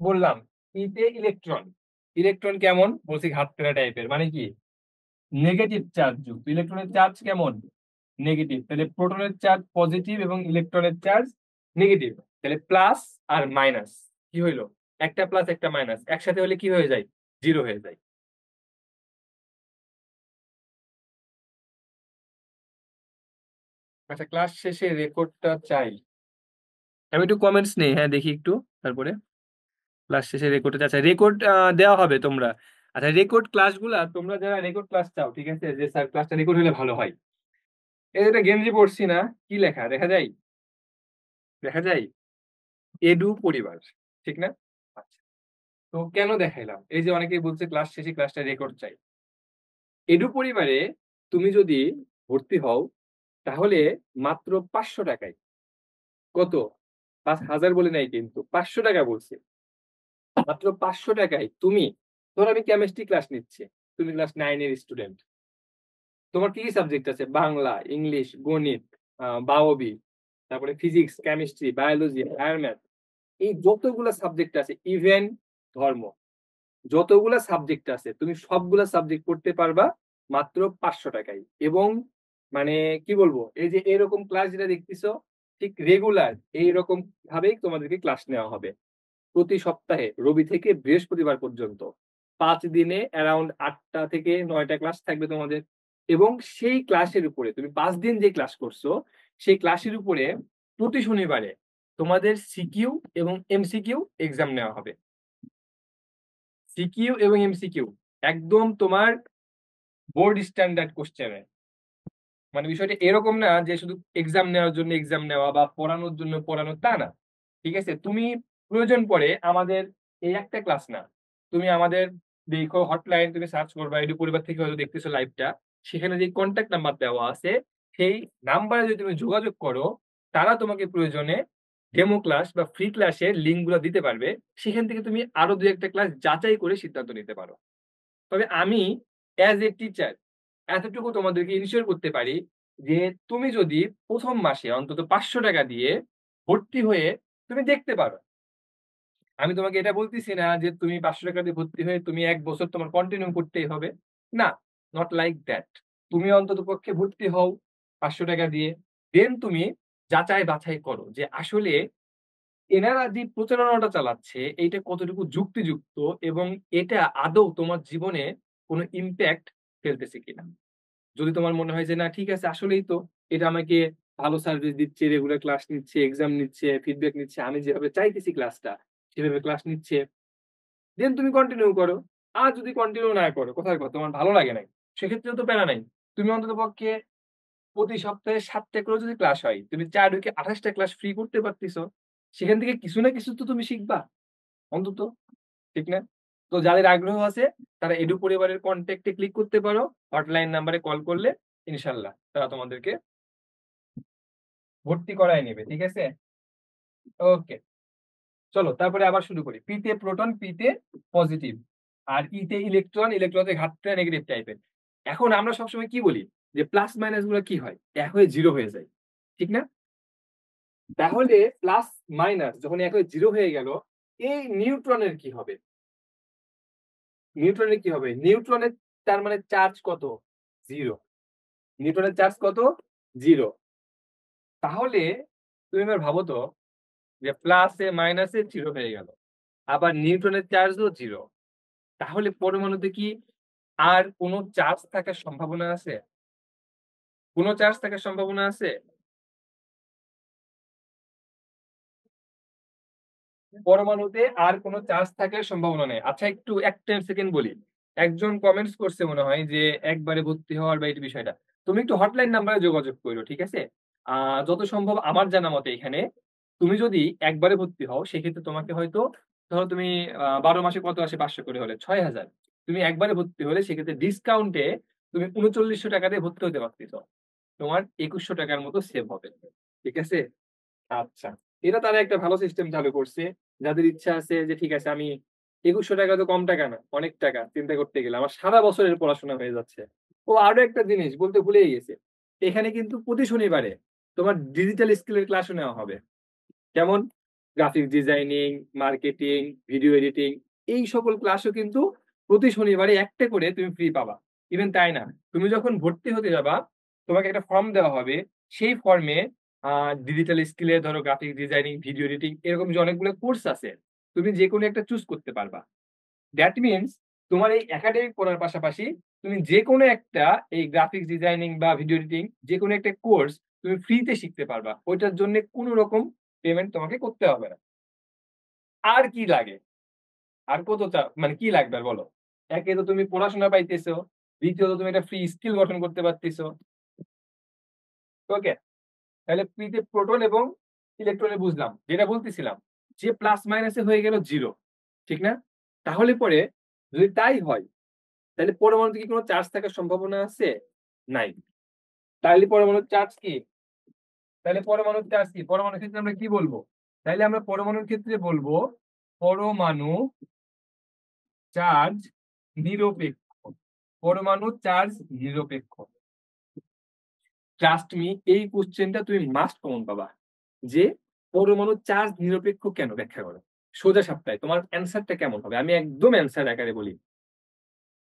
বললাম? পি তে ইলেকট্রন, ইলেকট্রন কেমন বলছি? ঘাতকেরা টাইপের, মানে কি নেগেটিভ চার্জ যুক্ত। ইলেকট্রনের চার্জ কেমন? নেগেটিভ। তাহলে প্রোটনের চার্জ পজিটিভ এবং ইলেকট্রনের চার্জ নেগেটিভ। তাহলে প্লাস আর মাইনাস কি হইলো? একটা প্লাস একটা মাইনাস একসাথে হলে কি হয়ে যায়? জিরো হয়ে যায়। আচ্ছা, ক্লাস শেষে রেকর্ডটা চাই। আমি একটু কমেন্টস নেই, হ্যাঁ দেখি একটু। তারপরে ক্লাস শেষে রেকর্ডে, আচ্ছা রেকর্ড দেওয়া হবে তোমরা। আচ্ছা, রেকর্ড ক্লাসগুলা তোমরা যারা রেকর্ড ক্লাস চাও, ঠিক আছে, যে স্যার ক্লাসটা রেকর্ড হলে ভালো হয়, এই যেটা গেঞ্জি পড়ছি না, কি লেখা দেখা যায়? দেখা যায় এডু পরিবার, ঠিক না? আচ্ছা, তো কেন দেখাইলাম? এই যে অনেকেই বলছে ক্লাস শেষে ক্লাসটা রেকর্ড চাই। এডু পরিবারে তুমি যদি ভর্তি হও তাহলে মাত্র 500 টাকায়, কত? 5,000 বলে নাই কিন্তু, 500 টাকা বলছে। মাত্র 500 টাকায় তুমি, ধর আমি কেমিস্ট্রি ক্লাস নিচ্ছি, তুমি ক্লাস 9 এর স্টুডেন্ট, তোমার কি কি সাবজেক্ট আছে? বাংলা, ইংলিশ, গণিত, বায়োবি, তারপরে physics, chemistry, biology, higher math, এই যতগুলা সাবজেক্ট আছে, ইভেন ধর্ম, যতগুলা সাবজেক্ট আছে তুমি সবগুলা সাবজেক্ট পড়তে পারবা মাত্র 500 টাকায়। এবং মানে কি বলবো, এই যে এরকম ক্লাস যেটা দেখতেছো, ঠিক রেগুলার এইরকম ভাবেই তোমাদেরকে ক্লাস নেওয়া হবে প্রতি সপ্তাহে, রবি থেকে বৃহস্পতিবার পর্যন্ত। 5 দিনে অ্যারাউন্ড 8টা থেকে 9টা ক্লাস থাকবে তোমাদের। এবং সেই ক্লাসের উপরে তুমি 5 দিন যে ক্লাস করছো, সেই ক্লাসের উপরে প্রতি শনিবারে তোমাদের সিকিউ এবং এমসিকিউ এক্সাম নেওয়া হবে। সিকিউ এবং এমসিকিউ একদম তোমার বোর্ড স্ট্যান্ডার্ড কোশ্চেনে। মানে বিষয়টা এরকম না যে শুধু এক্সাম নেওয়ার জন্য এক্সাম নেওয়া বা পড়ানোর জন্য পড়ানো, তা না। ঠিক আছে, তুমি প্রয়োজন পড়ে আমাদের এই একটা ক্লাস না, তুমি আমাদের দেখো হটলাইন, তুমি সার্চ করবা, এডু পরিবার থেকে হয়তো দেখতেছো লাইভটা, সেখানে যে কন্ট্যাক্ট নাম্বার দেওয়া আছে সেই নাম্বারে যদি তুমি যোগাযোগ করো, তারা তোমাকে প্রয়োজনে ডেমো ক্লাস বা ফ্রি ক্লাসের লিঙ্ক গুলো দিতে পারবে। সেখান থেকে তুমি আরো দু একটা ক্লাস যাচাই করে সিদ্ধান্ত নিতে পারো। তবে আমি অ্যাজ এ টিচার এতটুকু তোমাদেরকে ইনশিওর করতে পারি যে তুমি যদি প্রথম মাসে অন্তত 500 টাকা দিয়ে ভর্তি হয়ে তুমি দেখতে পারো। আমি তোমাকে এটা বলতেছি না যে তুমি 500 টাকা দিয়ে ভর্তি হয়ে তুমি 1 বছর তোমার কন্টিনিউ করতেই হবে, না, নট লাইক দ্যাট। তুমি অন্তত পক্ষে ভর্তি হও 500 টাকা দিয়ে, দেন তুমি যাচাই বাছাই করো যে আসলে এনারা যে প্রচারণাটা চালাচ্ছে এইটা কতটুকু যুক্তিযুক্ত এবং এটা আদৌ তোমার জীবনে কোনো ইম্প্যাক্ট ফেলতেছে কিনা। যদি তোমার মনে হয় যে না ঠিক আছে, আসলেই তো এটা আমাকে ভালো সার্ভিস দিচ্ছে, রেগুলার ক্লাস নিচ্ছে, এক্সাম নিচ্ছে, ফিডব্যাক নিচ্ছে, আমি যেভাবে চাইতেছি ক্লাসটা সেভাবে ক্লাস নিচ্ছে, দেন তুমি কন্টিনিউ করো। আর যদি কন্টিনিউ না করো, কোথায় কথা তোমার ভালো লাগে নাই, সেক্ষেত্রেও তো প্যারা নাই। তুমি অন্তত পক্ষে প্রতি সপ্তাহে 7টা করে যদি ক্লাস হয়, তুমি 4 উইকে 28টা ক্লাস ফ্রি করতে পারতেছো। সেখান থেকে কিছু না কিছু তো তুমি শিখবা অন্তত, ঠিক না? তো যাদের আগ্রহ আছে তারা এডু পরিবারের কন্ট্যাক্টে ক্লিক করতে পারো, হটলাইন নাম্বারে কল করলে ইনশাল্লাহ তারা তোমাদেরকে ভর্তি করায় নেবে, ঠিক আছে? ওকে, চলো তারপরে আবার শুরু করি। পিতে প্রোটন, পিতে পজিটিভ, আর ইতে ইলেকট্রন, ইলেকট্রনে ঘাতটা নেগেটিভ টাইপের। এখন আমরা সবসময় কি বলি যে প্লাস মাইনাস গুলো কি হয়, এক হয়ে জিরো হয়ে যায়, ঠিক না? তাহলে প্লাস মাইনাস যখন এক হয়ে জিরো হয়ে গেল, এই নিউট্রনের কি হবে? নিউট্রনের কি হবে? নিউট্রনের তার মানে চার্জ কত? জিরো। নিউটনের চার্জ কত? জিরো। তাহলে তুমি এবার ভাবো তো, যে প্লাসে মাইনাসে জিরো হয়ে গেল, আবার নিউট্রনের চার্জও জিরো। তাহলে পরমাণুতে কি আর কোনো চার্জ থাকার সম্ভাবনা আছে? কোনো চার্জ থাকার সম্ভাবনা আছে? পরমাণুতে আর কোনো চার্জ থাকার সম্ভাবনা নেই। আচ্ছা, একটু 1 সেকেন্ড বলি। একজন কমেন্টস করছে মনে হয় যে একবারে ভর্তি হওয়ার বা এই বিষয়টা। তুমি একটু হটলাইন নাম্বারে যোগাযোগ করো, ঠিক আছে? যত সম্ভব আমার জানা মতে এখানে তুমি যদি একবারে ভর্তি হও সেক্ষেত্রে তোমাকে হয়তো, ধরো তুমি 12 মাসে কত আসে, 500 করে হলে 6000। তুমি একবারে ভর্তি হলে সেক্ষেত্রে ডিসকাউন্টে তুমি 3900 টাকা দিয়ে ভর্তি হতে পারতেছো। তোমার 2100 টাকার মতো সেভ হবে, ঠিক আছে? আচ্ছা, এটা তারা একটা ভালো সিস্টেম চালু করছে। যাদের ইচ্ছা আছে যে ঠিক আছে আমি 2100 টাকা তো কম টাকা না, অনেক টাকা, চিন্তা করতে গেলে আমার সারা বছরের পড়াশোনা হয়ে যাচ্ছে। ও আরো একটা জিনিস বলতে ভুলেই গেছে, এখানে কিন্তু প্রতি শনিবারে তোমার ডিজিটাল স্কিলের ক্লাসও নেওয়া হবে। যেমন graphic designing, marketing, video editing, এই সকল ক্লাসও কিন্তু প্রতি শনিবারে একটা করে তুমি ফ্রি পাবা। ইভেন তাই না, তুমি যখন ভর্তি হতে যাবা তোমাকে একটা ফর্ম দেওয়া হবে। সেই ফর্মে ডিজিটাল স্কিলে ধরো গ্রাফিক ডিজাইনিং, ভিডিও এডিটিং, এরকম যে অনেকগুলো কোর্স আছে, তুমি যে কোনো একটা চুজ করতে পারবা। দ্যাট মিনস তোমার এই একাডেমিক পড়ার পাশাপাশি তুমি যে কোনো একটা এই গ্রাফিক্স ডিজাইনিং বা ভিডিও এডিটিং যে কোনো একটা কোর্স তুমি ফ্রিতে শিখতে পারবা, ওইটার জন্য কোনো রকম পেমেন্ট তোমাকে করতে হবে না। আর কি লাগে? আর কত মানে কি লাগবে আর বলো? একে তো তুমি পড়াশোনা পাইতেছো, দ্বিতীয়ত তুমি একটা ফ্রি স্কিল গঠন করতে পারতেছো। ওকে, তাহলে ফ্রিতে প্রোটন এবং ইলেকট্রনে বুঝলাম। যেটা বলতেছিলাম যে প্লাস মাইনাসে হয়ে গেল জিরো, ঠিক না? তাহলে পরে যদি তাই হয় তাহলে পরমাণুতে কি কোনো চার্জ থাকার সম্ভাবনা আছে? নাই। তাহলে পরমাণুর চার্জ কি? তাহলে পরমাণুর চার্জ কি? পরমাণুর ক্ষেত্রে আমরা কি বলবো? তাহলে আমরা পরমাণুর ক্ষেত্রে বলবো পরমাণু চার্জ নিরপেক্ষ। পরমাণু চার্জ নিরপেক্ষ। ট্রাস্ট মি, এই কোশ্চেনটা তুমি মাস্ট কমন পাবা যে পরমাণু চার্জ নিরপেক্ষ কেন, ব্যাখ্যা করো। সোজা সাপটায় তোমার অ্যান্সারটা কেমন হবে, আমি একদম অ্যান্সার আকারে বলি।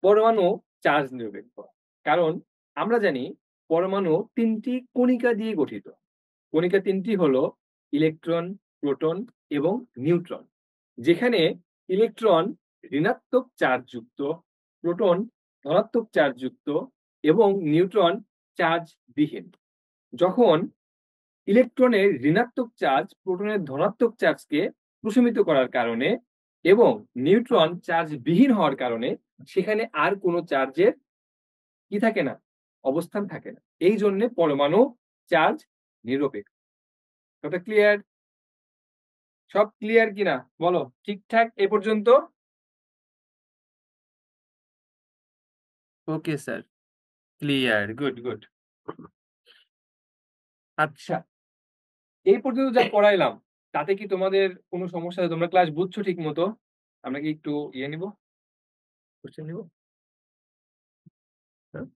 পরমাণু চার্জ নিরপেক্ষ কারণ আমরা জানি পরমাণু 3টি কণিকা দিয়ে গঠিত। কণিকা 3টি হলো ইলেকট্রন, প্রোটন এবং নিউট্রন। যেখানে ইলেকট্রন ঋণাত্মক চার্জ যুক্ত, প্রোটন ধনাত্মক চার্জ যুক্ত এবং নিউট্রন চার্জ বিহীন। যখন ইলেকট্রনের ঋণাত্মক চার্জ প্রোটনের ধনাত্মক চার্জকে প্রশমিত করার কারণে এবং নিউট্রন চার্জ বিহীন হওয়ার কারণে সেখানে আর কোনো চার্জের কি থাকে না, অবস্থান থাকে না। এই জন্য পরমাণু চার্জ নিরপেক্ষ। কথা ক্লিয়ার? সব ক্লিয়ার কিনা বলো, ঠিকঠাক এ পর্যন্ত? Okay sir, clear, good good. আচ্ছা, এই পর্যন্ত যা পড়াইলাম তাতে কি তোমাদের কোনো সমস্যা আছে? তোমরা ক্লাস বুঝছো ঠিক মতো? আমরা কি একটু ইয়ে নিব, কোশ্চেন নিব? হ্যাঁ?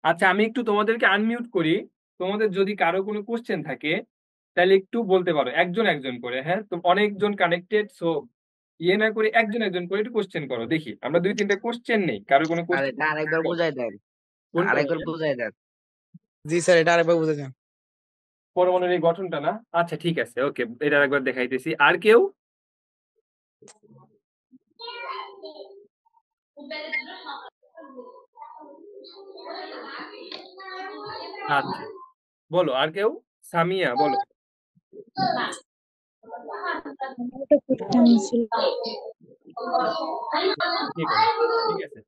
আচ্ছা, আমি একটু তোমাদেরকে আনমিউট করি। তোমাদের যদি কারো কোনো কোশ্চেন থাকে তাহলে একটু বলতে পারো, একজন একজন করে। হ্যাঁ, তো অনেকজন কানেক্টেড, সো ইয়ে না করে একজন একজন করে একটু কোশ্চেন করো, দেখি আমরা 2-3টা কোশ্চেন নেই। কারো কোনো আর কোশ্চেন? এটা আরেকবার বুঝাই দেন, কোনটা আরেকবার ভাইয়া? বুঝাই দেন। জি স্যার, এটা আরেকবার বুঝে যান। পরমাণুর এই গঠনটা না? আচ্ছা ঠিক আছে, ওকে, এটা একবার দেখাইতেছি। আর কেউ? আচ্ছা, বলো আর কেউ। সামিয়া বলো। একটা কোশ্চেন ছিল। ঠিক আছে, ঠিক আছে,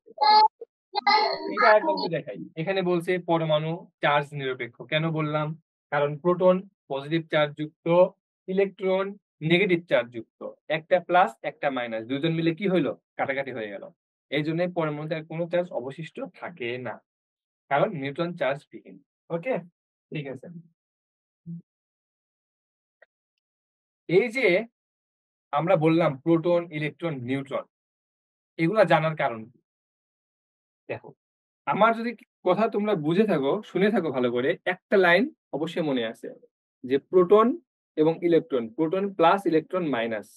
এটা একবার একটু দেখাই। এখানে বলছে পরমাণু চার্জ নিরপেক্ষ। কেন বললাম? কারণ প্রোটন পজিটিভ চার্জ যুক্ত, ইলেকট্রন নেগেটিভ চার্জ যুক্ত। একটা প্লাস একটা মাইনাস, দুজন মিলে কি হইলো, কাটাকাটি হয়ে গেল। এই জন্য পরমাণুতে আর কোনো চার্জ অবশিষ্ট থাকে না, কারণ নিউট্রন চার্জ বিহীন। ওকে, ঠিক আছে। এই যে আমরা বললাম প্রোটন, ইলেকট্রন, নিউট্রন, এগুলা জানার কারণ কি? দেখো, আমার যদি কথা তোমরা বুঝে থাকো, শুনে থাকো ভালো করে, একটা লাইন অবশ্যই মনে আছে যে প্রোটন এবং electron, proton plus electron minus,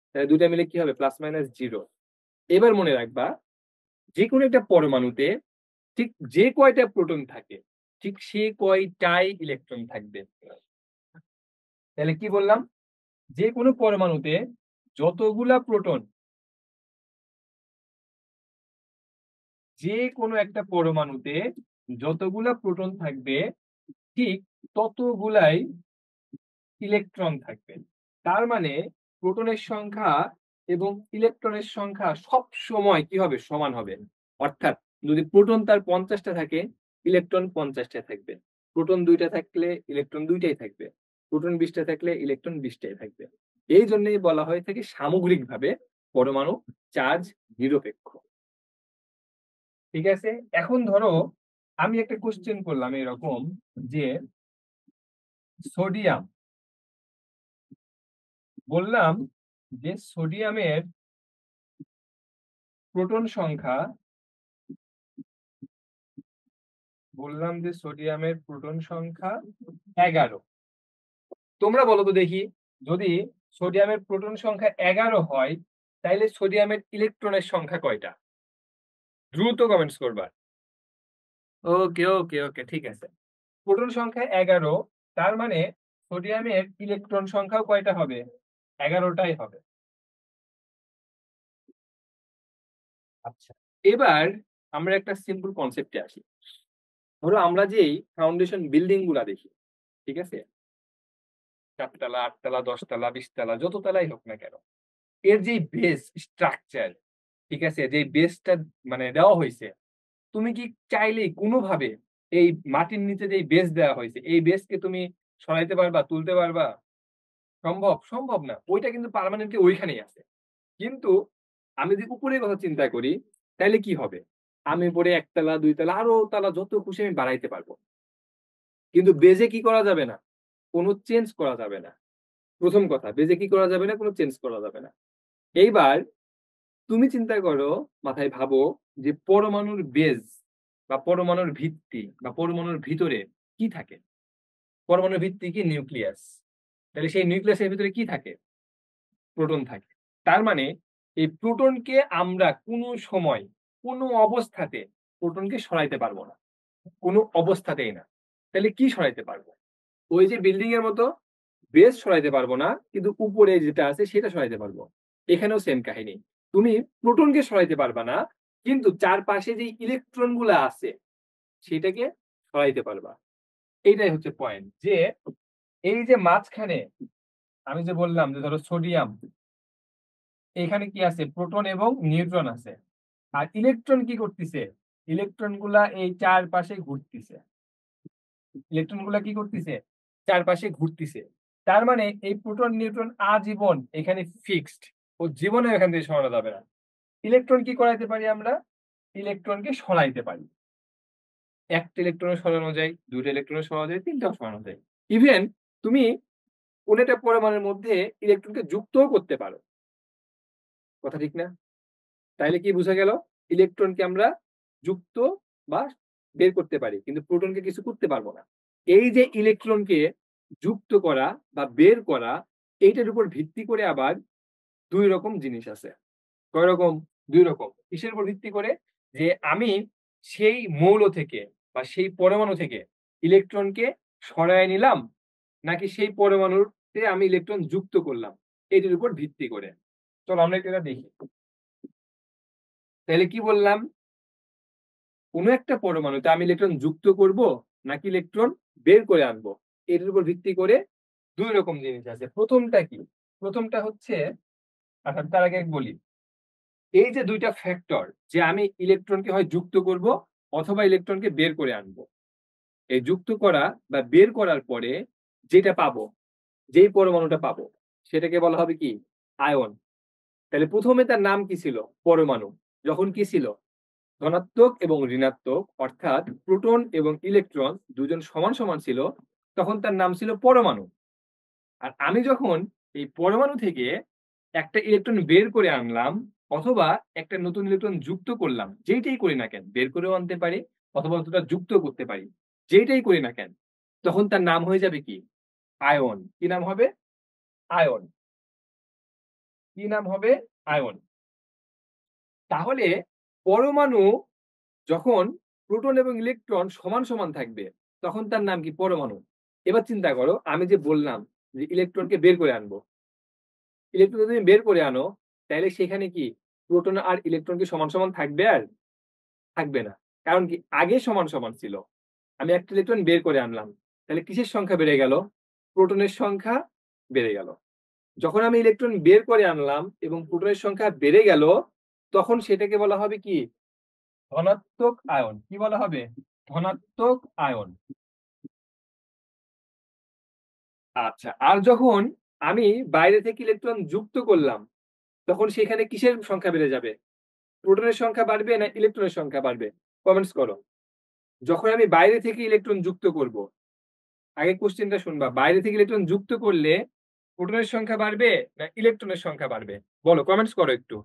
তাহলে দুইটা মিলে কি হবে, প্লাস মাইনাস জিরো। এবার মনে রাখবা যে কোনো একটা পরমাণুতে ঠিক যে কয়টা প্রোটন থাকে ঠিক সে কয়টাই ইলেকট্রন থাকবে। তাহলে কি বললাম, যে কোনো পরমাণুতে যতগুলা প্রোটন, যে কোনো একটা পরমাণুতে যতগুলা প্রোটন থাকবে ঠিক ততগুলাই ইলেকট্রন থাকবে। তার মানে প্রোটনের সংখ্যা এবং ইলেকট্রনের সংখ্যা সব সময় কি হবে, সমান হবে। অর্থাৎ যদি প্রোটন তার 50টা থাকে, ইলেকট্রন 50টা থাকবে। প্রোটন 2টা থাকলে ইলেকট্রন 2টাই থাকবে। প্রোটন 20টা থাকলে ইলেকট্রন 20টাই থাকবে। এই জন্যই বলা হয়ে থাকে সামগ্রিকভাবে পরমাণু চার্জ নিরপেক্ষ। ঠিক আছে, এখন ধরো আমি একটা কোশ্চেন করলাম এরকম যে সোডিয়াম, বললাম যে সোডিয়ামের প্রোটন সংখ্যা, বললাম যে সোডিয়ামের প্রোটন সংখ্যা 11। তোমরা বলো তো দেখি, যদি সোডিয়ামের প্রোটন সংখ্যা 11 হয় তাহলে সোডিয়ামের ইলেকট্রনের সংখ্যা কয়টা? দ্রুত কমেন্টস করবা। ওকে ওকে ওকে, ঠিক আছে। প্রোটন সংখ্যা 11, তার মানে সোডিয়ামের ইলেকট্রন সংখ্যাও কয়টা হবে? 11টাই হবে। আচ্ছা, এবার আমরা একটা সিম্পল কনসেপ্টে আসি। ধরো আমরা যেই ফাউন্ডেশন বিল্ডিং গুলা দেখি, ঠিক আছে, 7 তলা 8 তলা 10 তলা 20 তলা যত তলাই হোক না কেন, এর যে বেস স্ট্রাকচার, ঠিক আছে, যে বেসটা মানে দেওয়া হয়েছে, তুমি কি চাইলেই কোনোভাবে এই মাটির নিচে যে বেস দেওয়া হয়েছে এই বেসকে তুমি সরাইতে পারবা, তুলতে পারবা? সম্ভব? সম্ভব না। ওইটা কিন্তু পার্মানেন্টলি ওইখানেই আছে। কিন্তু আমি যদি উপরের কথা চিন্তা করি তাহলে কি হবে, আমি উপরে 1 তলা 2 তলা আরো তলা যত খুশি আমি বাড়াইতে পারবো, কিন্তু বেজে কি করা যাবে না, কোনো চেঞ্জ করা যাবে না। প্রথম কথা, বেজে কি করা যাবে না, কোনো চেঞ্জ করা যাবে না। এইবার তুমি চিন্তা করো, মাথায় ভাবো যে পরমাণুর বেজ বা পরমাণুর ভিত্তি বা পরমাণুর ভিতরে কি থাকে? পরমাণুর ভিত্তি কি? নিউক্লিয়াস। তাহলে সেই নিউক্লিয়াসের ভিতরে কি থাকে? প্রোটন থাকে। তার মানে এই প্রোটনকে আমরা কোনো সময় কোনো অবস্থাতে প্রোটনকে সরাইতে পারবো না, কোনো অবস্থাতেই না। তাহলে কি সরাইতে পারবো? ওই যে বিল্ডিং এর মতো বেস সরাইতে পারবো না, কিন্তু উপরে যেটা আছে সেটা সরাইতে পারবো। এখানেও সেম কাহিনী, তুমি প্রোটনকে সরাইতে পারবা না, কিন্তু চারপাশে যে ইলেকট্রন গুলা আছে সেটাকে সরাইতে পারবা। এইটাই হচ্ছে পয়েন্ট, যে এই যে মাঝখানে আমি যে বললাম যে ধরো সোডিয়াম, এখানে কি আছে? প্রোটন এবং নিউট্রন আছে। আর ইলেকট্রন কি করতেছে? ইলেকট্রন গুলা এই চারপাশে ঘুরতেছে। ইলেকট্রন গুলা কি করতেছে? চারপাশে ঘুরতেছে। তার মানে এই প্রোটন নিউট্রন আজীবন এখানে ফিক্সড, ও জীবনে এখান থেকে সরানো যাবে না। ইলেকট্রন কি করাইতে পারি আমরা? ইলেকট্রনকে সরাইতে পারি। একটা ইলেকট্রন সরানো যায়, 2টা ইলেকট্রন সরানো যায়, 3টাও সরানো যায়। ইভেন তুমি কোন একটা পরমাণুর মধ্যে ইলেকট্রনকে যুক্তও করতে পারো। কথা ঠিক না? তাইলে কি বোঝা গেল? ইলেকট্রনকে আমরা যুক্ত বা বের করতে পারি, কিন্তু প্রোটনকে কিছু করতে পারবো না। এই যে ইলেকট্রনকে যুক্ত করা বা বের করা, এইটার উপর ভিত্তি করে আবার 2 রকম জিনিস আছে। কয় রকম? 2 রকম। কিসের উপর ভিত্তি করে? যে আমি সেই মৌল থেকে বা সেই পরমাণু থেকে ইলেকট্রনকে সরায় নিলাম, নাকি সেই পরমাণুতে আমি ইলেকট্রন যুক্ত করলাম, এটির উপর ভিত্তি করে। চলো আমরা এটা দেখি। তাহলে কি বললাম, কোনো একটা পরমাণুতে আমি ইলেকট্রন যুক্ত করব নাকি ইলেকট্রন বের করে আনবো, এটার উপর ভিত্তি করে 2 রকম জিনিস আছে। প্রথমটা কি? প্রথমটা হচ্ছে, আচ্ছা তার আগে বলি, এই যে 2টা ফ্যাক্টর, যে আমি ইলেকট্রনকে হয় যুক্ত করব অথবা ইলেকট্রনকে বের করে আনবো, এই যুক্ত করা বা বের করার পরে যেটা পাবো, যেই পরমাণুটা পাবো, সেটাকে বলা হবে কি? আয়ন। তাহলে প্রথমে তার নাম কি ছিল? পরমাণু। যখন কি ছিল? ধনাত্মক এবং ঋণাত্মক, অর্থাৎ প্রোটন এবং ইলেকট্রন দুজন সমান সমান ছিল, তখন তার নাম ছিল পরমাণু। আর আমি যখন এই পরমাণু থেকে একটা ইলেকট্রন বের করে আনলাম অথবা একটা নতুন ইলেকট্রন যুক্ত করলাম, যেইটাই করি না কেন, বের করেও আনতে পারি অথবা দুটা যুক্ত করতে পারি, যেইটাই করি না কেন, তখন তার নাম হয়ে যাবে কি? আয়ন। কি নাম হবে? আয়ন। কি নাম হবে? আয়ন। তাহলে পরমাণু যখন প্রোটন এবং ইলেকট্রন সমান সমান থাকবে তখন তার নাম কি? পরমাণু। এবার চিন্তা করো, আমি যে বললাম যে ইলেকট্রনকে বের করে আনবো। ইলেকট্রন যদি তুমি বের করে আনো তাহলে সেখানে কি প্রোটন আর ইলেকট্রন কি সমান সমান থাকবে? আর থাকবে না। কারণ কি আগে সমান সমান ছিল। আমি একটা ইলেকট্রন বের করে আনলাম, তাহলে কিসের সংখ্যা বেড়ে গেল? প্রোটনের সংখ্যা বেড়ে গেল। যখন আমি ইলেকট্রন বের করে আনলাম এবং প্রোটনের সংখ্যা বেড়ে গেল, তখন সেটাকে বলা হবে কি? ধনাত্মক আয়ন। কি বলা হবে? ধনাত্মক আয়ন। আচ্ছা, আর যখন আমি বাইরে থেকে ইলেকট্রন যুক্ত করলাম, তখন সেখানে কিসের সংখ্যা বেড়ে যাবে? প্রোটনের সংখ্যা বাড়বে না ইলেকট্রনের সংখ্যা বাড়বে? কমেন্টস করো। যখন আমি বাইরে থেকে ইলেকট্রন যুক্ত করব, আগে কোশ্চেনটা শুনবা, বাইরে থেকে ইলেকট্রন যুক্ত করলে প্রোটনের সংখ্যা বাড়বে না ইলেকট্রনের সংখ্যা বাড়বে? বলো, কমেন্টস করো একটু।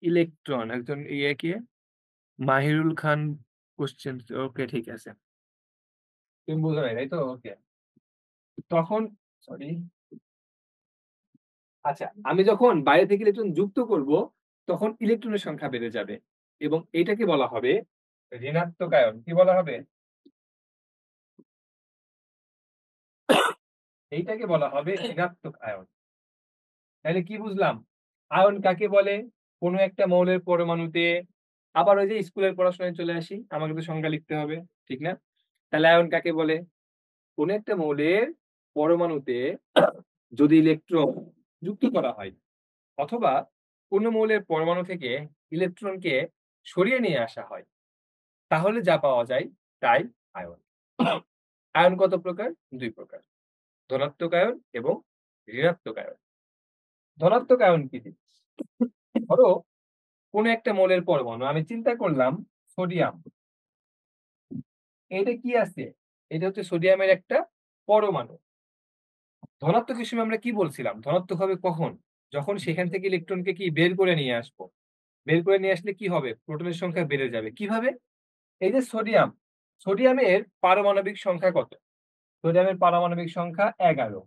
ইলেকট্রন, একজন ইয়ে কে, মাহিরুল খান কোশ্চেন, ওকে ঠিক আছে। তুমি বুঝো নাই তাই তো? ওকে। তখন সরি, আচ্ছা, আমি যখন বাইরে থেকে ইলেকট্রন যুক্ত করব তখন ইলেকট্রনের সংখ্যা বেড়ে যাবে এবং এটাকে বলা হবে ঋণাত্মক আয়ন। কি বলা হবে? এইটাকে বলা হবে ঋণাত্মক আয়ন। তাহলে কি বুঝলাম? আয়ন কাকে বলে? কোনো একটা মৌলের পরমাণুতে, আবার ওই যে স্কুলের পড়াশোনায় চলে আসি, আমাকে তো সংজ্ঞা লিখতে হবে, ঠিক না? তাহলে আয়ন কাকে বলে? কোন একটা মৌলের পরমাণুতে যদি ইলেকট্রন যুক্ত করা হয় অথবা কোন মৌলের পরমাণু থেকে ইলেকট্রনকে সরিয়ে নিয়ে আসা হয়, তাহলে যা পাওয়া যায় তাই আয়ন। আয়ন কত প্রকার? দুই প্রকার, ধনাত্মক আয়ন এবং ঋণাত্মক আয়ন। ধনাত্মক আয়ন কি জিনিস? ধরো কোন একটা মৌলের পরমাণু, আমি চিন্তা করলাম সোডিয়াম, এটা কি আছে? এটা হচ্ছে সোডিয়ামের একটা পরমাণু। ধনাত্মকের সময় আমরা কি বলছিলাম? ধনাত্মক হবে কখন? যখন সেখান থেকে ইলেকট্রনকে কি বের করে নিয়ে আসবো। বের করে নিয়ে আসলে কি হবে? প্রোটনের সংখ্যা বেড়ে যাবে। কিভাবে? এই যে সোডিয়াম, সোডিয়ামের পারমাণবিক সংখ্যা কত? সোডিয়ামের পারমাণবিক সংখ্যা 11।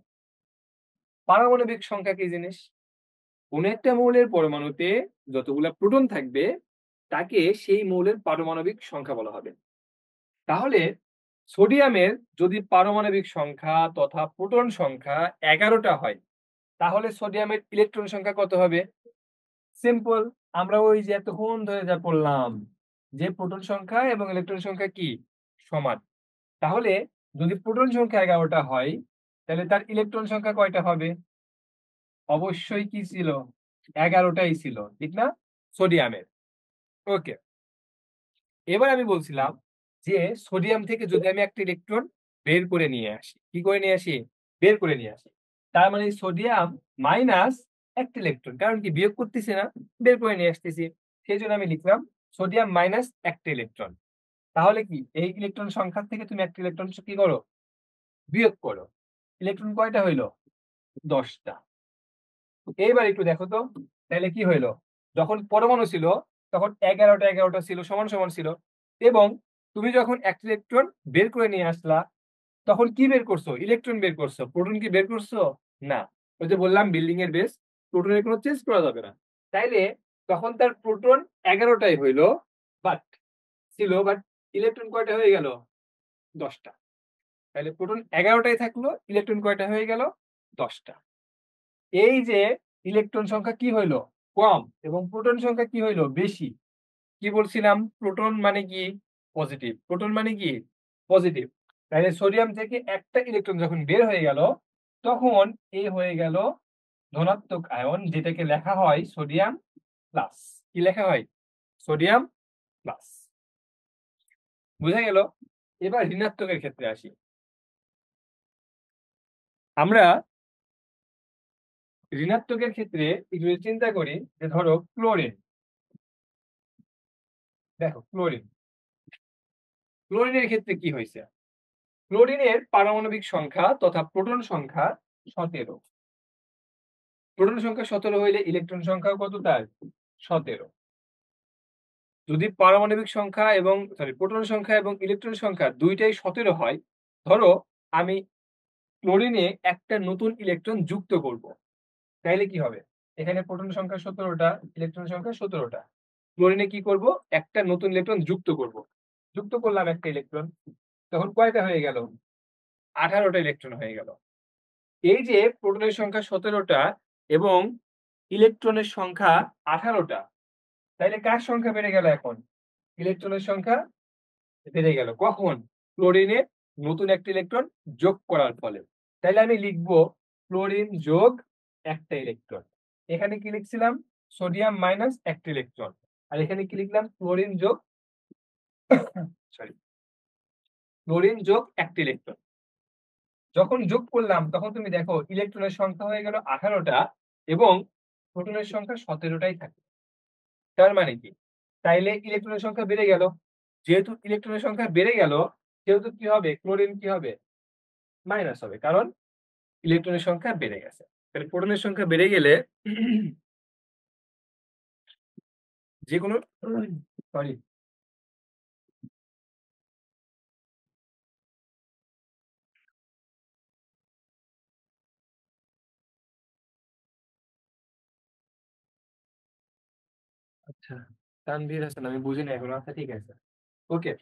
পারমাণবিক সংখ্যা কি জিনিস? কোন একটা মৌলের পরমাণুতে যতগুলা প্রোটন থাকবে তাকে সেই মৌলের পারমাণবিক সংখ্যা বলা হবে। তাহলে সোডিয়ামের যদি পারমাণবিক সংখ্যা তথা প্রোটন সংখ্যা 11টা হয়, তাহলে সোডিয়ামের ইলেকট্রন সংখ্যা কত হবে? সিম্পল, আমরা ওই যে এতক্ষণ ধরে যা পড়লাম যে প্রোটন সংখ্যা এবং ইলেকট্রন সংখ্যা কি সমান। তাহলে যদি প্রোটন সংখ্যা 11টা হয় তাহলে তার ইলেকট্রন সংখ্যা কয়টা হবে? অবশ্যই কি ছিল? 11টাই ছিল, ঠিক না? সোডিয়ামের। ওকে, এবার আমি বলছিলাম যে সোডিয়াম থেকে যদি আমি একটা ইলেকট্রন বের করে নিয়ে আসি, কি করে নিয়ে আসি? বের করে নিয়ে আসি, তার মানে সোডিয়াম মাইনাস একটা ইলেকট্রন, কারণ কি বিয়োগ করতেছি না, বের করে নিয়ে আসতেছি, সেই জন্য আমি লিখলাম সোডিয়াম মাইনাস একটা ইলেকট্রন। তাহলে কি এই ইলেকট্রন সংখ্যা থেকে তুমি একটা ইলেকট্রন কি করো? বিয়োগ করো। ইলেকট্রন কয়টা হইলো? 10টা। এইবার একটু দেখো তো, তাহলে কি হইলো? যখন পরমাণু ছিল তখন 11টা 11টা ছিল, সমান সমান ছিল, এবং তুমি যখন একটা ইলেকট্রন বের করে নিয়ে আসলা তখন কি বের করছো? ইলেকট্রন বের করছো, প্রোটন কি বের করছো? না। ওই যে বললাম বিল্ডিং এর বেস, প্রোটনের কোনো চেঞ্জ করা যাবে না। তাইলে তখন তার প্রোটন 11টাই হইলো, বাট বাট ইলেকট্রন কয়টা হয়ে গেল? 10টা। তাহলে প্রোটন 11টাই থাকলো, ইলেকট্রন কয়টা হয়ে গেল? 10টা। এই যে ইলেকট্রন সংখ্যা কি হইলো? কম, এবং প্রোটন সংখ্যা কি হইলো? বেশি। কি বলছিলাম? প্রোটন মানে কি? পজিটিভ। প্রোটন মানে কি? পজিটিভ। তাহলে সোডিয়াম থেকে একটা ইলেকট্রন যখন বের হয়ে গেল তখন এই হয়ে গেল ধনাত্মক আয়ন, যেটাকে লেখা হয় সোডিয়াম প্লাস। কি লেখা হয়? Sodium plus. বুঝা গেল? এবার ঋণাত্মকের ক্ষেত্রে আসি। আমরা ঋণাত্মকের ক্ষেত্রে একটু চিন্তা করি যে ধরো ক্লোরিন। দেখো ক্লোরিন, ক্লোরিনের ক্ষেত্রে কি হয়েছে? ক্লোরিনের পারমাণবিক সংখ্যা তথা প্রোটন সংখ্যা 17। প্রোটন সংখ্যা 17 হইলে ইলেকট্রন সংখ্যা কত তার? 17। যদি পারমাণবিক সংখ্যা এবং প্রোটন সংখ্যা এবং ইলেকট্রন সংখ্যা দুইটাই 17 হয়, ধরো আমি ক্লোরিনে একটা নতুন ইলেকট্রন যুক্ত করব, তাইলে কি হবে? এখানে প্রোটন সংখ্যা 17টা, ইলেকট্রন সংখ্যা 17টা, ক্লোরিনে কি করব? একটা নতুন ইলেকট্রন যুক্ত করব। যুক্ত করলাম একটা ইলেকট্রন, তখন কয়টা হয়ে গেল? 18টা ইলেকট্রন হয়ে গেল। এই যে প্রোটনের সংখ্যা 17টা এবং ইলেকট্রনের সংখ্যা 18টা, তাইলে কার সংখ্যা বেড়ে গেল? এখন ইলেকট্রনের সংখ্যা বেড়ে গেল কখন? ক্লোরিনে নতুন একটা ইলেকট্রন যোগ করার ফলে। তাইলে আমি লিখবো ক্লোরিন যোগ একটা ইলেকট্রন। এখানে কি লিখছিলাম? সোডিয়াম মাইনাস একটা ইলেকট্রন। আর এখানে কি লিখলাম? ক্লোরিন যোগ সরি ক্লোরিন যোগ একটা ইলেকট্রন। যখন যোগ করলাম তখন তুমি দেখো ইলেকট্রনের সংখ্যা হয়ে গেল 18টা এবং প্রোটনের সংখ্যা 17টাই থাকে। তার মানে কি? তাইলে ইলেকট্রনের সংখ্যা বেড়ে গেল। যেহেতু ইলেকট্রনের সংখ্যা বেড়ে গেল, সেহেতু কি হবে? ক্লোরিন কি হবে? মাইনাস হবে, কারণ ইলেকট্রনের সংখ্যা বেড়ে গেছে। তাহলে প্রোটনের সংখ্যা বেড়ে গেলে যে কোনো সরি আচ্ছা, তানভীর হাসান, আমি বুঝি না এখন। আচ্ছা ঠিক আছে, ওকে।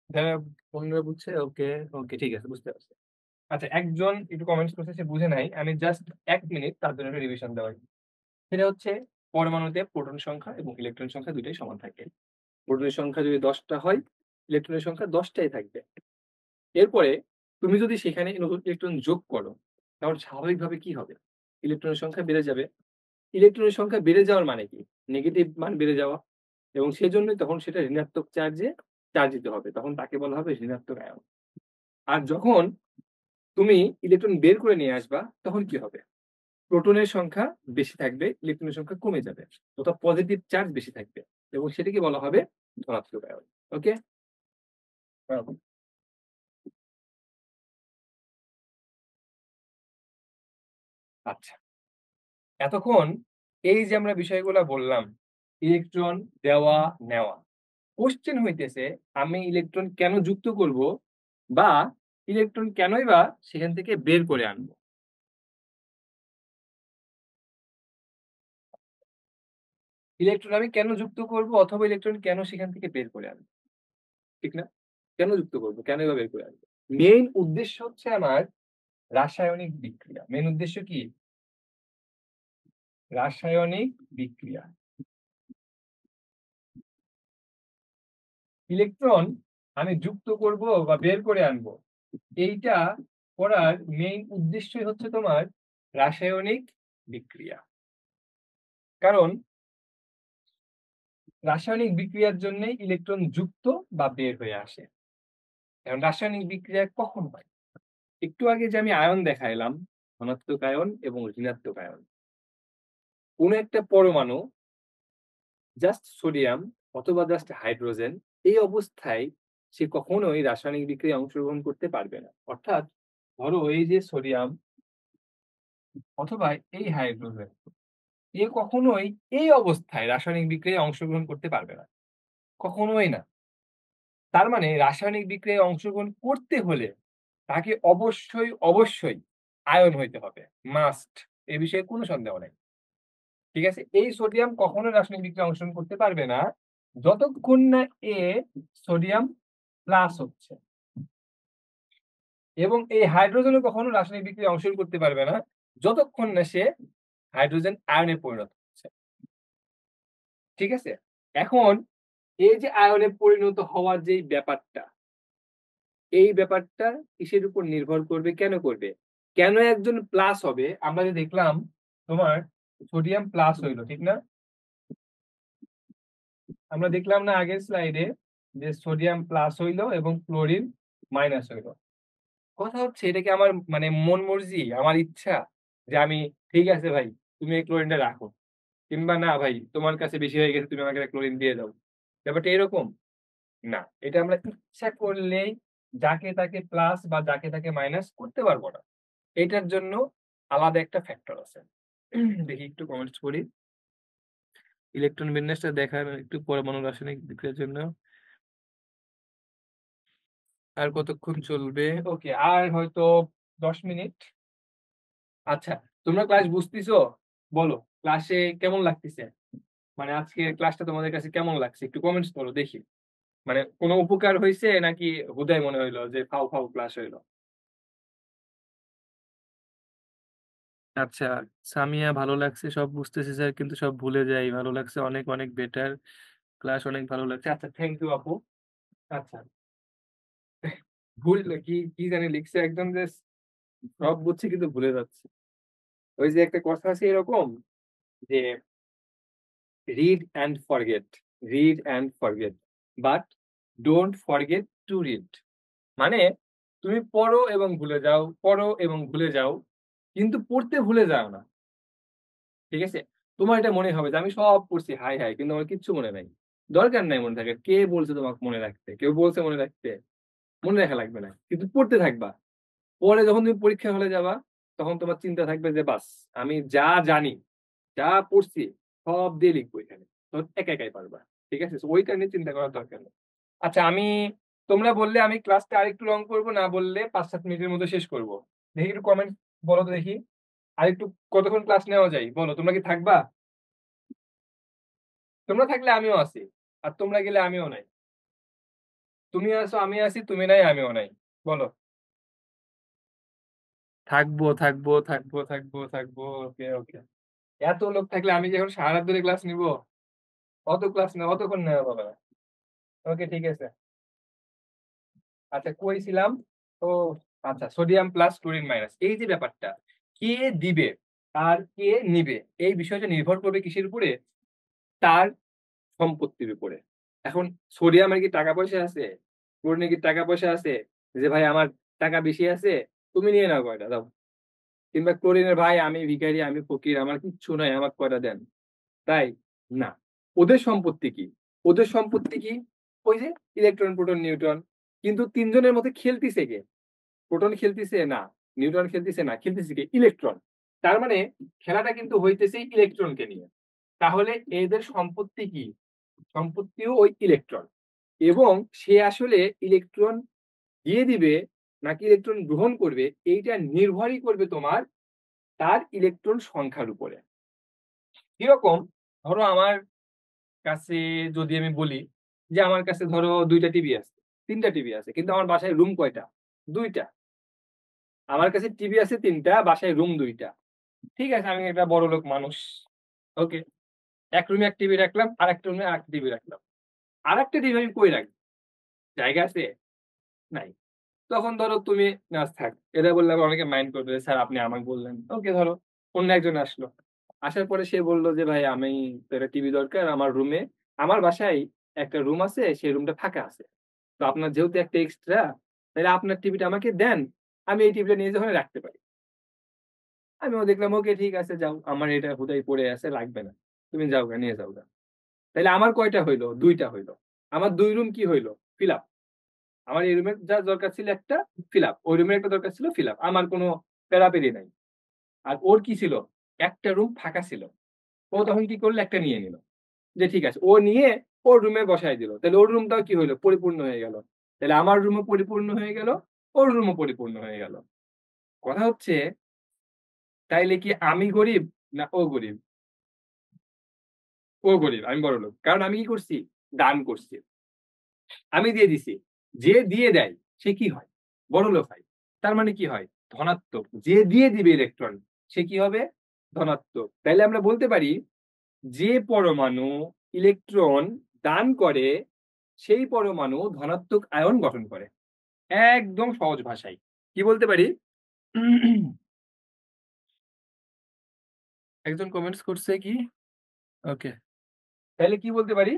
যারা বন্ধুরা বুঝছে, ওকে ওকে ঠিক আছে, বুঝতে পারছি। আচ্ছা, একজন একটু কমেন্টস করছে সে বুঝে নাই, আমি জাস্ট 1 মিনিট তার জন্য রিভিশন দেওয়াই। সেটা হচ্ছে পরমাণুতে প্রোটন সংখ্যা এবং ইলেকট্রন সংখ্যা দুইটাই সমান থাকে। প্রোটনের সংখ্যা যদি 10টা হয়, ইলেকট্রনের সংখ্যা 10টাই থাকবে। এরপরে তুমি যদি সেখানে নতুন ইলেকট্রন যোগ করো, তাহলে স্বাভাবিকভাবে কি হবে? ইলেকট্রনের সংখ্যা বেড়ে যাবে। ইলেকট্রনের সংখ্যা বেড়ে যাওয়ার মানে কি? নেগেটিভ মান বেড়ে যাওয়া। এবং সেজন্যই তখন সেটা ঋণাত্মক চার্জে চার্জিত হবে, তখন তাকে বলা হবে ঋণাত্মক আয়ন। আর যখন তুমি ইলেকট্রন বের করে নিয়ে আসবা, তখন কি হবে? প্রোটনের সংখ্যা বেশি থাকবে, ইলেকট্রনের সংখ্যা কমে যাবে, অর্থাৎ পজিটিভ চার্জ বেশি থাকবে এবং সেটাকে বলা হবে ধনাত্মক আয়ন। ওকে? আচ্ছা, এতক্ষণ এই যে আমরা বিষয়গুলো বললাম, ইলেকট্রন দেওয়া নেওয়া, কোশ্চেন হইতেছে আমি ইলেকট্রন কেন যুক্ত করব বা ইলেকট্রন কেনই বা সেখান থেকে বের করে আনবো। ইলেকট্রন আমি কেন যুক্ত করব অথবা ইলেকট্রন কেন সেখান থেকে বের করে আনবো, ঠিক না? কেন যুক্ত করব, কেনই বা বের করে আনবো? মেইন উদ্দেশ্য হচ্ছে আমার রাসায়নিক বিক্রিয়া। মেইন উদ্দেশ্য কি? রাসায়নিক বিক্রিয়া। ইলেকট্রন আমি যুক্ত করব বা বের করে আনবো, এইটা করার মেইন উদ্দেশ্যই হচ্ছে তোমার রাসায়নিক বিক্রিয়া। কারণ রাসায়নিক বিক্রিয়ার জন্য ইলেকট্রন যুক্ত বা বের হয়ে আসে। এখন রাসায়নিক বিক্রিয়া কখন হয়? একটু আগে যে আমি আয়ন দেখাইলাম, ধনাত্মক আয়ন এবং ঋণাত্মক আয়ন, কোন একটা পরমাণু জাস্ট সোডিয়াম অথবা জাস্ট হাইড্রোজেন, এই অবস্থায় সে কখনোই রাসায়নিক বিক্রিয়ায় অংশগ্রহণ করতে পারবে না। অর্থাৎ ধরো এই যে সোডিয়াম অথবা এই হাইড্রোজেন, এ কখনোই এই অবস্থায় রাসায়নিক বিক্রিয়ায় অংশগ্রহণ করতে পারবে না, কখনোই না। তার মানে রাসায়নিক বিক্রিয়ায় অংশগ্রহণ করতে হলে তাকে অবশ্যই অবশ্যই আয়ন হইতে হবে, মাস্ট। এ বিষয়ে কোনো সন্দেহ নেই। ঠিক আছে? এই সোডিয়াম কখনো রাসায়নিক বিক্রিয়ায় অংশগ্রহণ করতে পারবে না যতক্ষণ না এ সোডিয়াম প্লাস হচ্ছে, এবং এই হাইড্রোজেনও কখনো রাসায়নিক বিক্রিয়ায় অংশগ্রহণ করতে পারবে না যতক্ষণ না সে হাইড্রোজেন আয়নে পরিণত হচ্ছে। ঠিক আছে? এখন এই যে আয়নে পরিণত হওয়ার যে ব্যাপারটা, এই ব্যাপারটা কিসের উপর নির্ভর করবে, কেন করবে? কেন একজন প্লাস হবে? আমরা যে দেখলাম তোমার সোডিয়াম প্লাস হইলো, ঠিক না? আমরা দেখলাম না আগের স্লাইডে যে সোডিয়াম প্লাস হইলো এবং ক্লোরিন মাইনাস হইলো। কথা হচ্ছে এটা কি আমার মানে মন মর্জি, আমার ইচ্ছা যে আমি ঠিক আছে ভাই তুমি এই ক্লোরিনটা রাখো, কিংবা না ভাই তোমার কাছে বেশি হয়ে গেছে তুমি আমাকে ক্লোরিন দিয়ে দাও, ব্যাপারটা এরকম না। এটা আমরা ইচ্ছা করলেই যাকে তাকে প্লাস বা যাকে তাকে মাইনাস করতে পারবো না। এটার জন্য আলাদা একটা ফ্যাক্টর আছে। দেখি একটু কমেন্টস করি। ইলেকট্রন বিন্যাসটা দেখার একটু পরমাণু রাসায়নিক বিক্রিয়ার জন্য আর কতক্ষণ চলবে? ওকে, আর হয়তো 10 মিনিট। আচ্ছা, তোমরা ক্লাস বুঝতেছো? বলো ক্লাসে কেমন লাগতেছে, মানে আজকে ক্লাসটা তোমাদের কাছে কেমন লাগছে, একটু কমেন্টস করো দেখি। মানে কোনো উপকার হয়েছে নাকি হুদাই মনে হইলো যে ফাও ফাও ক্লাস হইলো? আচ্ছা, সামিয়া ভালো লাগছে, সব বুঝতেছি স্যার, কিন্তু সব ভুলে যাই। ভালো লাগছে, অনেক অনেক বেটার ক্লাস, অনেক ভালো লাগছে। আচ্ছা, থ্যাংক ইউ আপু। আচ্ছা, ভুল কি কি জানি লিখছে একদম, যে সব বুঝছি কিন্তু ভুলে যাচ্ছে। ওই যে একটা কথা আছে এরকম, যে read and forget, read and forget, but don't forget to read. মানে তুমি পড়ো এবং ভুলে যাও, পড়ো এবং ভুলে যাও, কিন্তু পড়তে ভুলে যাও না। ঠিক আছে? তোমার এটা মনে হবে যে আমি সব পড়ছি, হাই হাই, কিন্তু আমার কিচ্ছু মনে নাই। দরকার নাই মনে থাকে, কে বলছে তোমাকে মনে রাখতে? কেউ বলছে মনে রাখতে? মনে রাখা লাগবে না, কিন্তু পড়তে থাকবা। পরে যখন তুমি পরীক্ষা হলে যাবা, তখন তোমার চিন্তা থাকবে যে বাস, আমি যা জানি, যা পড়ছি, সব দিয়ে লিখবো এখানে। তখন একা একাই পারবা। ঠিক আছে? So ওইটা নিয়ে চিন্তা করার দরকার নেই। আচ্ছা, তোমরা বললে আমি ক্লাসটা আরেকটু লং করবো, না বললে 5-7 মিনিটের মধ্যে শেষ করব। দেখি একটু কমেন্ট বলো তো দেখি। আরেকটু কতক্ষণ ক্লাস নেওয়া যায় বলো? তোমরা কি থাকবা? তোমরা থাকলে আমিও আছি, আর তোমরা গেলে আমিও নাই। তুমি আছো, আমি আছি, তুমি নাই, আমিও নাই। বলো। থাকবো থাকবো থাকবো থাকবো থাকবো। ওকে ওকে। এত লোক থাকলে আমি কি এখন সারা রাত ধরে ক্লাস নিব? অত ক্লাস নেওয়া, অতক্ষণ নেওয়া হবে না। ওকে, ঠিক আছে। আচ্ছা, কই ছিলাম? ও আচ্ছা, সোডিয়াম প্লাস ক্লোরিন মাইনাস, এই যে ব্যাপারটা, কে দিবে আর কে নিবে, এই বিষয়টা নির্ভর করবে কিসের উপরে? তার সম্পত্তির উপরে। এখন সোডিয়ামের কি টাকা পয়সা আছে? ক্লোরিনের কি টাকা পয়সা আছে? যে ভাই আমার টাকা বেশি আছে, তুমি নিয়ে নাও কয়টা দাও। কিংবা ক্লোরিনের ভাই আমি ভিখারি, আমি ফকির, আমার কিচ্ছু নাই, আমার কয়টা দেন। তাই না। ওদের সম্পত্তি কি? ওদের সম্পত্তি কি? ওই যে ইলেকট্রন, প্রোটন, নিউট্রন। কিন্তু তিনজনের মধ্যে খেলতিছে কে? প্রোটন খেলতিছে না, নিউট্রন খেলতিছে না, খেলতেছে কে? ইলেকট্রন। তার মানে খেলাটা কিন্তু হইতেছে ইলেকট্রনকে নিয়ে। তাহলে এদের সম্পত্তি কি? সম্পত্তিও ওই ইলেকট্রন। এবং সে আসলে ইলেকট্রন দিয়ে দিবে নাকি ইলেকট্রন গ্রহণ করবে, এইটা নির্ভরই করবে তোমার তার ইলেকট্রন সংখ্যার উপরে। কিরকম? ধরো আমার কাছে, যদি আমি বলি যে আমার কাছে ধরো 2টা টিভি আছে, 3টা টিভি আছে, কিন্তু আমার বাসায় রুম কয়টা? 2টা। আমার কাছে টিভি আছে 3টা, বাসায় রুম 2টা। ঠিক আছে, আমি একটা বড় লোক মানুষ। ওকে, এক রুমে এক টিভি রাখলাম, আর একটা রুমে আর টিভি রাখলাম। আর একটা টিভি আমি কই রাখবো? জায়গা আছে? নাই। তখন ধরো তুমি, না থাক, এটা বললে আবার অনেকে মাইন্ড করবে, স্যার আপনি আমাকে বললেন। ওকে, ধরো অন্য একজন আসলো, আসার পরে সে বললো যে ভাই আমি তো একটা টিভি দরকার আমার রুমে, আমার বাসায় একটা রুম আছে, সেই রুমটা ফাঁকা আছে, তো আপনার যেহেতু একটা এক্সট্রা, তাহলে আপনার টিভিটা আমাকে দেন, আমি এই টিভিটা নিয়ে যখন রাখতে পারি। আমিও দেখলাম, ওকে ঠিক আছে, যাও, আমার এটা হুদাই পড়ে আছে, লাগবে না, তুমি যাও গা, নিয়ে যাও গা। তাহলে আমার কয়টা হইলো? 2টা হইলো। আমার 2 রুম কি হইলো? Fill up. আমার এই রুমের যা দরকার ছিল একটা, ফিল আপ। ওই রুমের একটা দরকার ছিল, ফিল আপ। আমার কোনো পেরাপেরি নাই। আর ওর কি ছিল? একটা রুম ফাঁকা ছিল। ও তখন কি করলো? একটা নিয়ে নিল। যে ঠিক আছে, ও নিয়ে ওর রুমে বসাই দিল, তাহলে ওর রুমটাও কি হইলো? পরিপূর্ণ হয়ে গেল। তাহলে আমার রুমও পরিপূর্ণ হয়ে গেল, ওর রুমও পরিপূর্ণ হয়ে গেল। কথা হচ্ছে, তাইলে কি আমি গরিব না ও গরিব? ও গরিব, আমি বড় লোক, কারণ আমি কি করছি? দান করছি, আমি দিয়ে দিছি। যে দিয়ে দেয় সে কি হয়? বড় লোক হয়। তার মানে কি হয়? ধনাত্মক। যে দিয়ে দিবে ইলেকট্রন, সে কি হবে? ধনাত্মক। তাইলে আমরা বলতে পারি, যে পরমাণু ইলেকট্রন দান করে, সেই পরমাণু ধনাত্মক আয়ন গঠন করে। একদম সহজ ভাষায় কি বলতে পারি? একজন কমেন্টস করছে কি? ওকে, তাহলে কি বলতে পারি?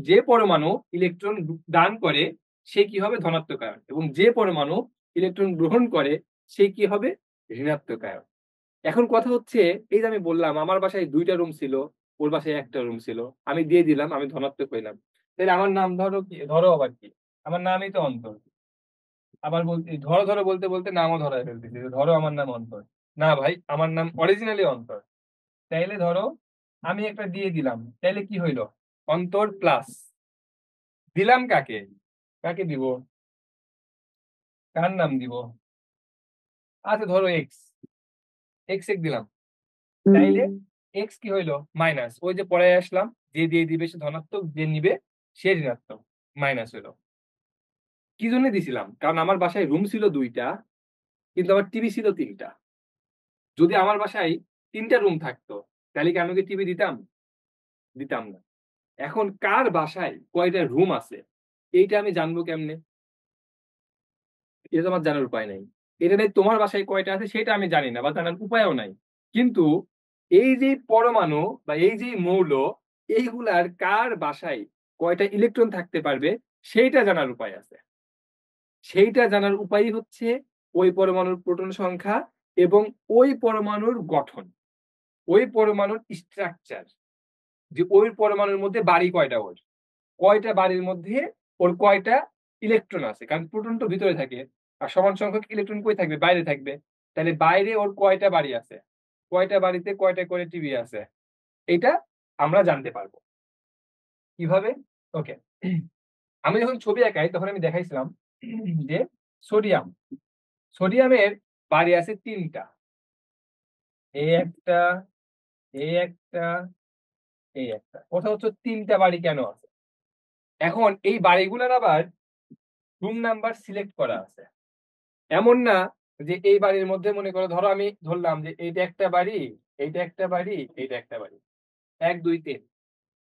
যে পরমাণু ইলেকট্রন দান করে, সে কি হবে? ধনাত্মক আয়ন। এবং যে পরমাণু ইলেকট্রন গ্রহণ করে, সে কি হবে? ঋণাত্মক আয়ন। এখন কথা হচ্ছে, এই যে আমি বললাম আমার বাসায় 2টা রুম ছিল, ওর বাসায় একটা রুম ছিল, আমি দিয়ে দিলাম, আমি ধনাত্মক হইলাম। তাহলে আমার নাম ধরো কি? ধরো আবার কি? আমার নামই তো অন্তর। আবার বলতে ধরো ধরো বলতে বলতে নামও ধরায় ফেলতেছি, যে ধরো আমার নাম অন্তর। না ভাই, আমার নাম অরিজিনালি অন্তর। তাইলে ধরো আমি একটা দিয়ে দিলাম, তাইলে কি হইলো? অন্তর প্লাস। দিলাম কাকে? কাকে দিব? কার নাম দিব? আচ্ছা, ধরো এক্স। এক্স এক দিলাম। তাইলে এক্স কি হইলো? মাইনাস। ওই যে পরে আসলাম, যে দিয়ে দিবে সে ধনাত্মক, যে নিবে সে ঋণাত্মক। মাইনাস হলো। কি জন্য দিছিলাম? কারণ আমার বাসায় রুম ছিল 2টা, কিন্তু আমার টিভি ছিল 3টা। যদি আমার বাসায় 3টা রুম থাকতো, তাহলে কি আমি ওকে টিভি দিতাম? দিতাম না। এখন কার বাসায় কয়টা রুম আছে এইটা আমি জানবো কেমনে? এটা তো আমার জানার উপায় নাই। এটা নেই তোমার বাসায় কয়টা আছে সেটা আমি জানি না বা জানার উপায়ও নাই। কিন্তু এই যে পরমাণু বা এই যে মৌল, এইগুলার কার বাসায় কয়টা ইলেকট্রন থাকতে পারবে সেইটা জানার উপায় আছে। সেইটা জানার উপায় হচ্ছে ওই পরমাণুর প্রোটন সংখ্যা এবং ওই পরমাণুর গঠন, ওই পরমাণুর স্ট্রাকচার, যে ওই পরমাণুর মধ্যে বাড়ি কয়টা, ওর কয়টা বাড়ির মধ্যে ওর কয়টা ইলেকট্রন আছে। কারণ প্রোটন তো ভিতরে থাকে আর সমান সংখ্যক ইলেকট্রন কই থাকবে? বাইরে থাকবে। তাহলে বাইরে ওর কয়টা বাড়ি আছে, কয়টা বাড়িতে কয়টা করে টিভি আছে, এটা আমরা জানতে পারবো। কিভাবে? ওকে, আমি যখন ছবি আঁকাই তখন আমি দেখাইছিলাম যে সোডিয়াম, সোডিয়ামের বাড়ি আছে 3টা, এই একটা, এই একটা, এই একটা। কথা হচ্ছে 3টা বাড়ি কেন আছে? এখন এই বাড়িগুলোর আবার রুম নাম্বার সিলেক্ট করা আছে। এমন না যে এই বাড়ির মধ্যে মনে করো, ধরো আমি ধরলাম যে এইটা একটা বাড়ি, এইটা একটা বাড়ি, এইটা একটা বাড়ি, 1 2 3,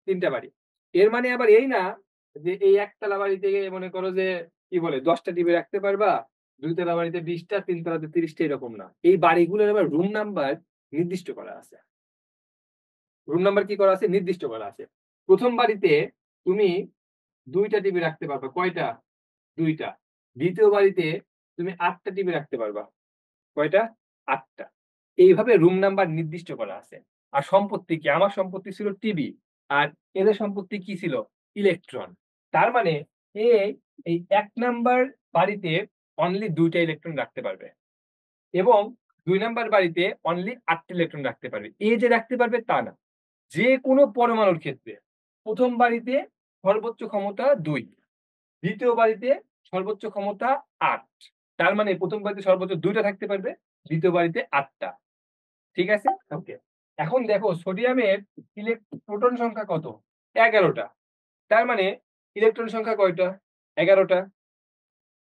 3টা বাড়ি। এর মানে আবার এই না যে এই একতলা বাড়িতে মনে করো যে কি বলে 10টা টিভি রাখতে পারবা, 2তলা বাড়িতে 20টা, 3তলাতে 30টা, এরকম না। এই বাড়িগুলোর আবার রুম নাম্বার নির্দিষ্ট করা আছে। রুম নাম্বার কি করা আছে? নির্দিষ্ট করা আছে। প্রথম বাড়িতে তুমি 2টা টিভি রাখতে পারবা। কয়টা? 2টা। দ্বিতীয় বাড়িতে তুমি 8টা টিভি রাখতে পারবা। কয়টা? 8টা। এইভাবে রুম নাম্বার নির্দিষ্ট করা আছে। আর সম্পত্তি কি? আমার সম্পত্তি ছিল টিভি, আর এদের সম্পত্তি কি ছিল? ইলেকট্রন। তার মানে এই 1 নাম্বার বাড়িতে অনলি 2টা ইলেকট্রন রাখতে পারবে এবং 2 নাম্বার বাড়িতে অনলি 8টা ইলেকট্রন রাখতে পারবে। এই যে রাখতে পারবে তা না, যে কোনো পরমাণুর ক্ষেত্রে প্রথম বাড়িতে সর্বোচ্চ ক্ষমতা 2, দ্বিতীয় বাড়িতে সর্বোচ্চ ক্ষমতা 8। তার মানে প্রথম বাড়িতে সর্বোচ্চ 2টা থাকতে পারবে, দ্বিতীয় বাড়িতে 8টা। ঠিক আছে? ওকে, এখন দেখো সোডিয়ামের প্রোটন সংখ্যা কত? 11টা। তার মানে ইলেকট্রন সংখ্যা কয়টা? 11টা।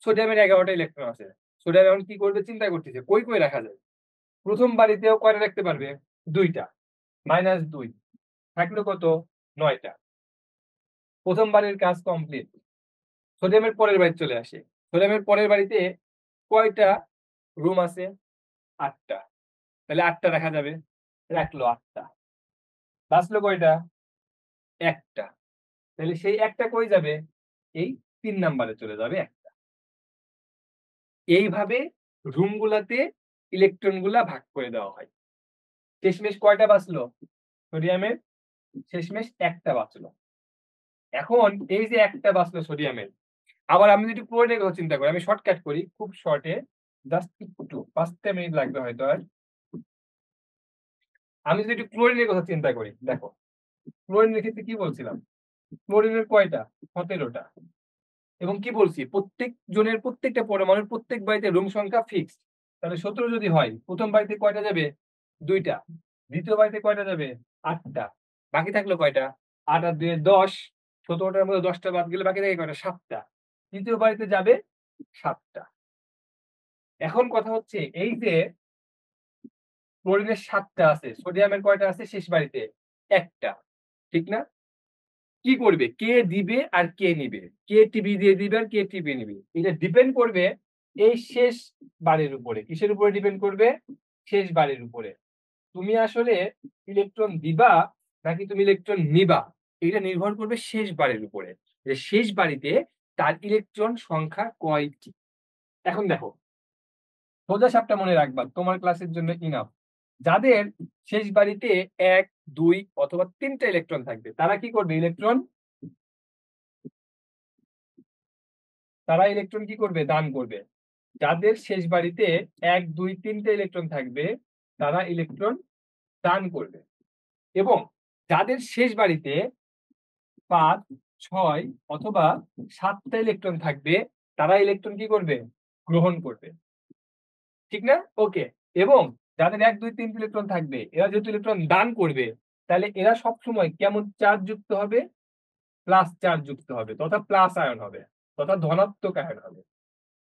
সোডিয়ামের 11টা ইলেকট্রন আছে। সোডিয়াম এখন কি করবে চিন্তা করতেছে কই কই রাখা যায়। প্রথম বাড়িতেও কয়টা রাখতে পারবে? 2টা, -2 থাকলো কত? 9টা। প্রথম বাড়ির কাজ কমপ্লিট। সোডিয়ামের পরের বাড়িতে চলে আসে। সোডিয়ামের পরের বাড়িতে কয়টা রুম আছে? 8টা। তাহলে 8টা রাখা যাবে, রাখলো 8টা। বাঁচলো কয়টা? একটা। তাহলে সেই একটা কই যাবে? এই 3 নাম্বারে চলে যাবে একটা। এইভাবে রুমগুলাতে ইলেকট্রনগুলা ভাগ করে দেওয়া হয়। শেষমেশ কয়টা বাঁচলো সোডিয়ামের? শেষমেশ একটা বাঁচলো। এখন এই যে একটা বাঁচলো সোডিয়ামের, আবার আমি যদি ক্লোরিনের কথা চিন্তা করি, আমি শর্টকাট করি খুব শর্টে, জাস্ট একটু 5টা মিনিট লাগবে হয়তো। আর আমি যদি একটু ক্লোরিনের কথা চিন্তা করি, দেখো ক্লোরিনের ক্ষেত্রে কি বলছিলাম? ক্লোরিনের কয়টা? 17টা। এবং কি বলছি? প্রত্যেক জনের প্রত্যেকটা পরমাণুর প্রত্যেক বাড়িতে রুম সংখ্যা ফিক্সড। তাহলে 17 যদি হয়, প্রথম বাড়িতে কয়টা যাবে? 2টা। দ্বিতীয় বাড়িতে কয়টা যাবে? 8টা। বাকি থাকলো কয়টা? 8 আর 2 10। 17টার মধ্যে 10টা বাদ গেলে বাকি থাকে কয়টা? 7টা। তৃতীয় বাড়িতে যাবে 7টা। এখন কথা হচ্ছে এই যে ক্লোরিনের 7টা আছে, সোডিয়ামের কয়টা আছে শেষ বাড়িতে? একটা। ঠিক না? কি করবে? কে দিবে আর কে নিবে? কে টিভি দিয়ে দিবে আর কে টিভি নিবে? এটা ডিপেন্ড করবে এই শেষ বাড়ির উপরে। কিসের উপরে ডিপেন্ড করবে? শেষ বাড়ির উপরে। তুমি আসলে ইলেকট্রন দিবা নাকি তুমি ইলেকট্রন নিবা, এটা নির্ভর করবে শেষ বাড়ির উপরে, যে শেষ বাড়িতে তার ইলেকট্রন সংখ্যা কয়টি। এখন দেখো, সোজা সাপটা মনে রাখবা, তোমার ক্লাসের জন্য ইনাফ। যাদের শেষ বাড়িতে 1 2 অথবা 3টা ইলেকট্রন থাকবে, তারা কি করবে? ইলেকট্রন কি করবে? দান করবে। যাদের শেষ বাড়িতে 1 2 3টে ইলেকট্রন থাকবে, তারা ইলেকট্রন দান করবে। এবং যাদের শেষ বাড়িতে 5 6 অথবা 7টা ইলেকট্রন থাকবে, তারা ইলেকট্রন কি করবে? গ্রহণ করবে। ঠিক না? ওকে। এবং যাদের 1 2 3 ইলেকট্রন থাকবে, এরা যেহেতু ইলেকট্রন দান করবে, তাহলে এরা সবসময় কেমন চার্জ যুক্ত হবে? প্লাস চার্জ যুক্ত হবে তথা প্লাস আয়ন হবে তথা ধনাত্মক আয়ন হবে।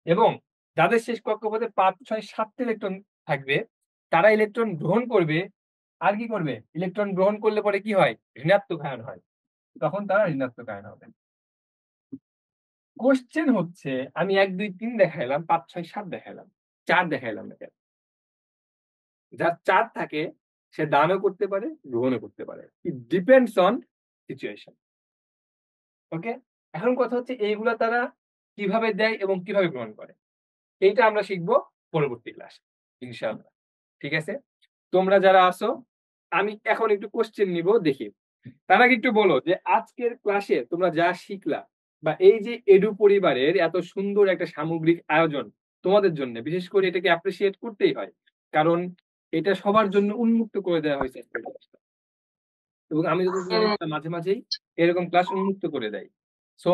এবং যাদের শেষ কক্ষপথে 5, 6, 7 ইলেকট্রন থাকবে তারা ইলেকট্রন গ্রহণ করবে। আর কি করবে? ইলেকট্রন গ্রহণ করলে পরে কি হয়? ঋণাত্মক আয়ন হয়, তখন তারা ঋণাত্মক আয়ন হবে। কোশ্চেন হচ্ছে আমি 1, 2, 3 দেখাইলাম, 5, 6, 7 দেখাইলাম, 4 দেখাইলাম না কেন? যার 4 থাকে সে দানও করতে পারে, গ্রহণও করতে পারে। It depends on situation. Okay, এখন কথা হচ্ছে এইগুলা তারা কিভাবে দেয় এবং কিভাবে গ্রহণ করে, এইটা আমরা শিখবো পরবর্তী ক্লাসে ইনশাআল্লাহ। ঠিক আছে, তোমরা যারা আসো আমি এখন একটু কোশ্চেন নিব, দেখি। তার আগে একটু বলো যে আজকের ক্লাসে তোমরা যা শিখলা বা এই যে এডু পরিবারের এত সুন্দর একটা সামগ্রিক আয়োজন তোমাদের জন্য, বিশেষ করে এটাকে অ্যাপ্রিসিয়েট করতেই হয়, কারণ এটা সবার জন্য উন্মুক্ত করে দেওয়া হয়েছে আজকের ক্লাসটা। এবং আমি যতটুকু মাঝে মাঝেই এরকম ক্লাস উন্মুক্ত করে দেয়। সো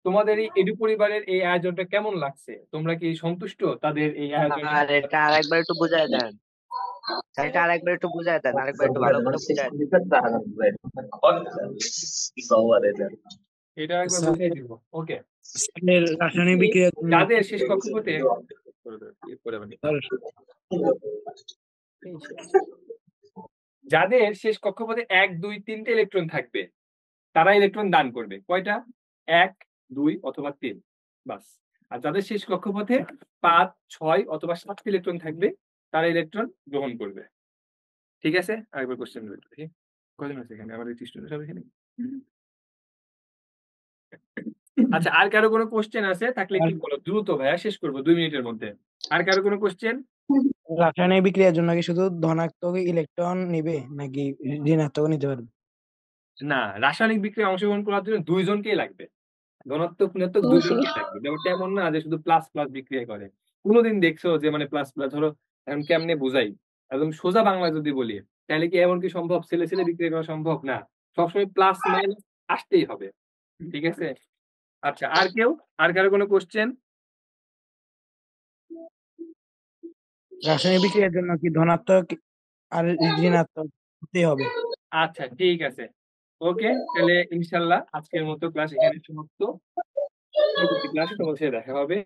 তোমাদের এই এডু পরিবারের এই আয়োজনটা কেমন লাগছে? তোমরা কি সন্তুষ্ট তাদের এই আয়োজনে? আর এটা আরেকবার একটু বুঝায় দেন, স্যার এটা আরেকবার একটু বুঝায় দেন, আরেকবার একটু ভালো করে বুঝায় দেন। এটা একবার স্যার, বুঝিয়ে দিব। ওকে, স্যারের রাসায়নিক বিক্রিয়ার জন্য যাদের শেষ কক্ষপথে যাদের শেষ কক্ষপথে 1, 2, 3টে ইলেকট্রন থাকবে তারা ইলেকট্রন দান করবে। কয়টা? 1, 2 অথবা 3, বাস। আর যাদের শেষ কক্ষপথে 5, 6 অথবা 7 ইলেকট্রন থাকবে তারা ইলেকট্রন গ্রহণ করবে। ঠিক আছে, আরেকবার কোশ্চেন দেখি কজন আছে এখানে, আমার স্টুডেন্ট সব এখানে। আচ্ছা, আর কারো কোনো কোশ্চেন আছে থাকলে কি বলো, দ্রুত ভাইয়া শেষ করবো 2 মিনিটের মধ্যে। আর কারো কোনো কোশ্চেন? রাসায়নিক বিক্রিয়ার জন্য কি শুধু ধনাত্মক ইলেকট্রন নিবে নাকি ঋণাত্মক নিতে পারবে? না, রাসায়নিক বিক্রিয়ায় অংশগ্রহণ করার জন্য 2 জনকেই লাগবে, ধনাত্মক ঋণাত্মক 2 জনকেই লাগবে। ব্যাপারটা এমন না যে শুধু প্লাস প্লাস বিক্রিয়া করে। কোনোদিন দেখছো যে মানে প্লাস প্লাস, ধরো এখন কেমনে বুঝাই, একদম সোজা বাংলা যদি বলি, তাহলে কি এমন কি সম্ভব ছেলে ছেলে বিক্রিয়া করা সম্ভব না? সবসময় প্লাস মাইনাস আসতেই হবে। ঠিক আছে, আচ্ছা আর কেউ, আর কারো কোনো কোশ্চেন? রাসায়নিক বিক্রিয়ার জন্য কি ধনাত্মক আর ঋণাত্মক হতে হবে? আচ্ছা ঠিক আছে, ওকে, তাহলে ইনশাল্লাহ আজকের মতো ক্লাস এখানে সমাপ্ত। পরবর্তী ক্লাসে তোমার সাথে দেখা হবে।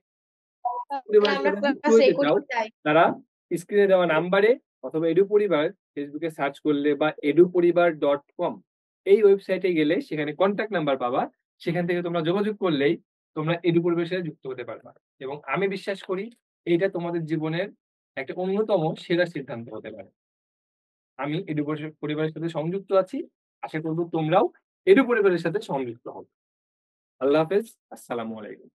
পরিবারের আমরা সাথে যুক্ত ক্লাস হইতে রেকর্ড চাও করতে চাই। তারা স্ক্রিনে দেওয়া নাম্বারে অথবা এডু পরিবার ফেসবুকে সার্চ করলে বা eduporibar.com এই ওয়েবসাইটে গেলে সেখানে কন্ট্যাক্ট নাম্বার পাবা। সেখান থেকে তোমরা যোগাযোগ করলেই তোমরা এডু পরিবারের সাথে যুক্ত হতে পারবা। এবং আমি বিশ্বাস করি এইটা তোমাদের জীবনের একটা অন্যতম সেরা সিদ্ধান্ত হতে পারে। আমি এডু পরিবারের সাথে সংযুক্ত আছি, আশা করব তোমরাও এডু পরিবারের সাথে সংযুক্ত হবে। আল্লাহ হাফেজ, আসসালামু আলাইকুম।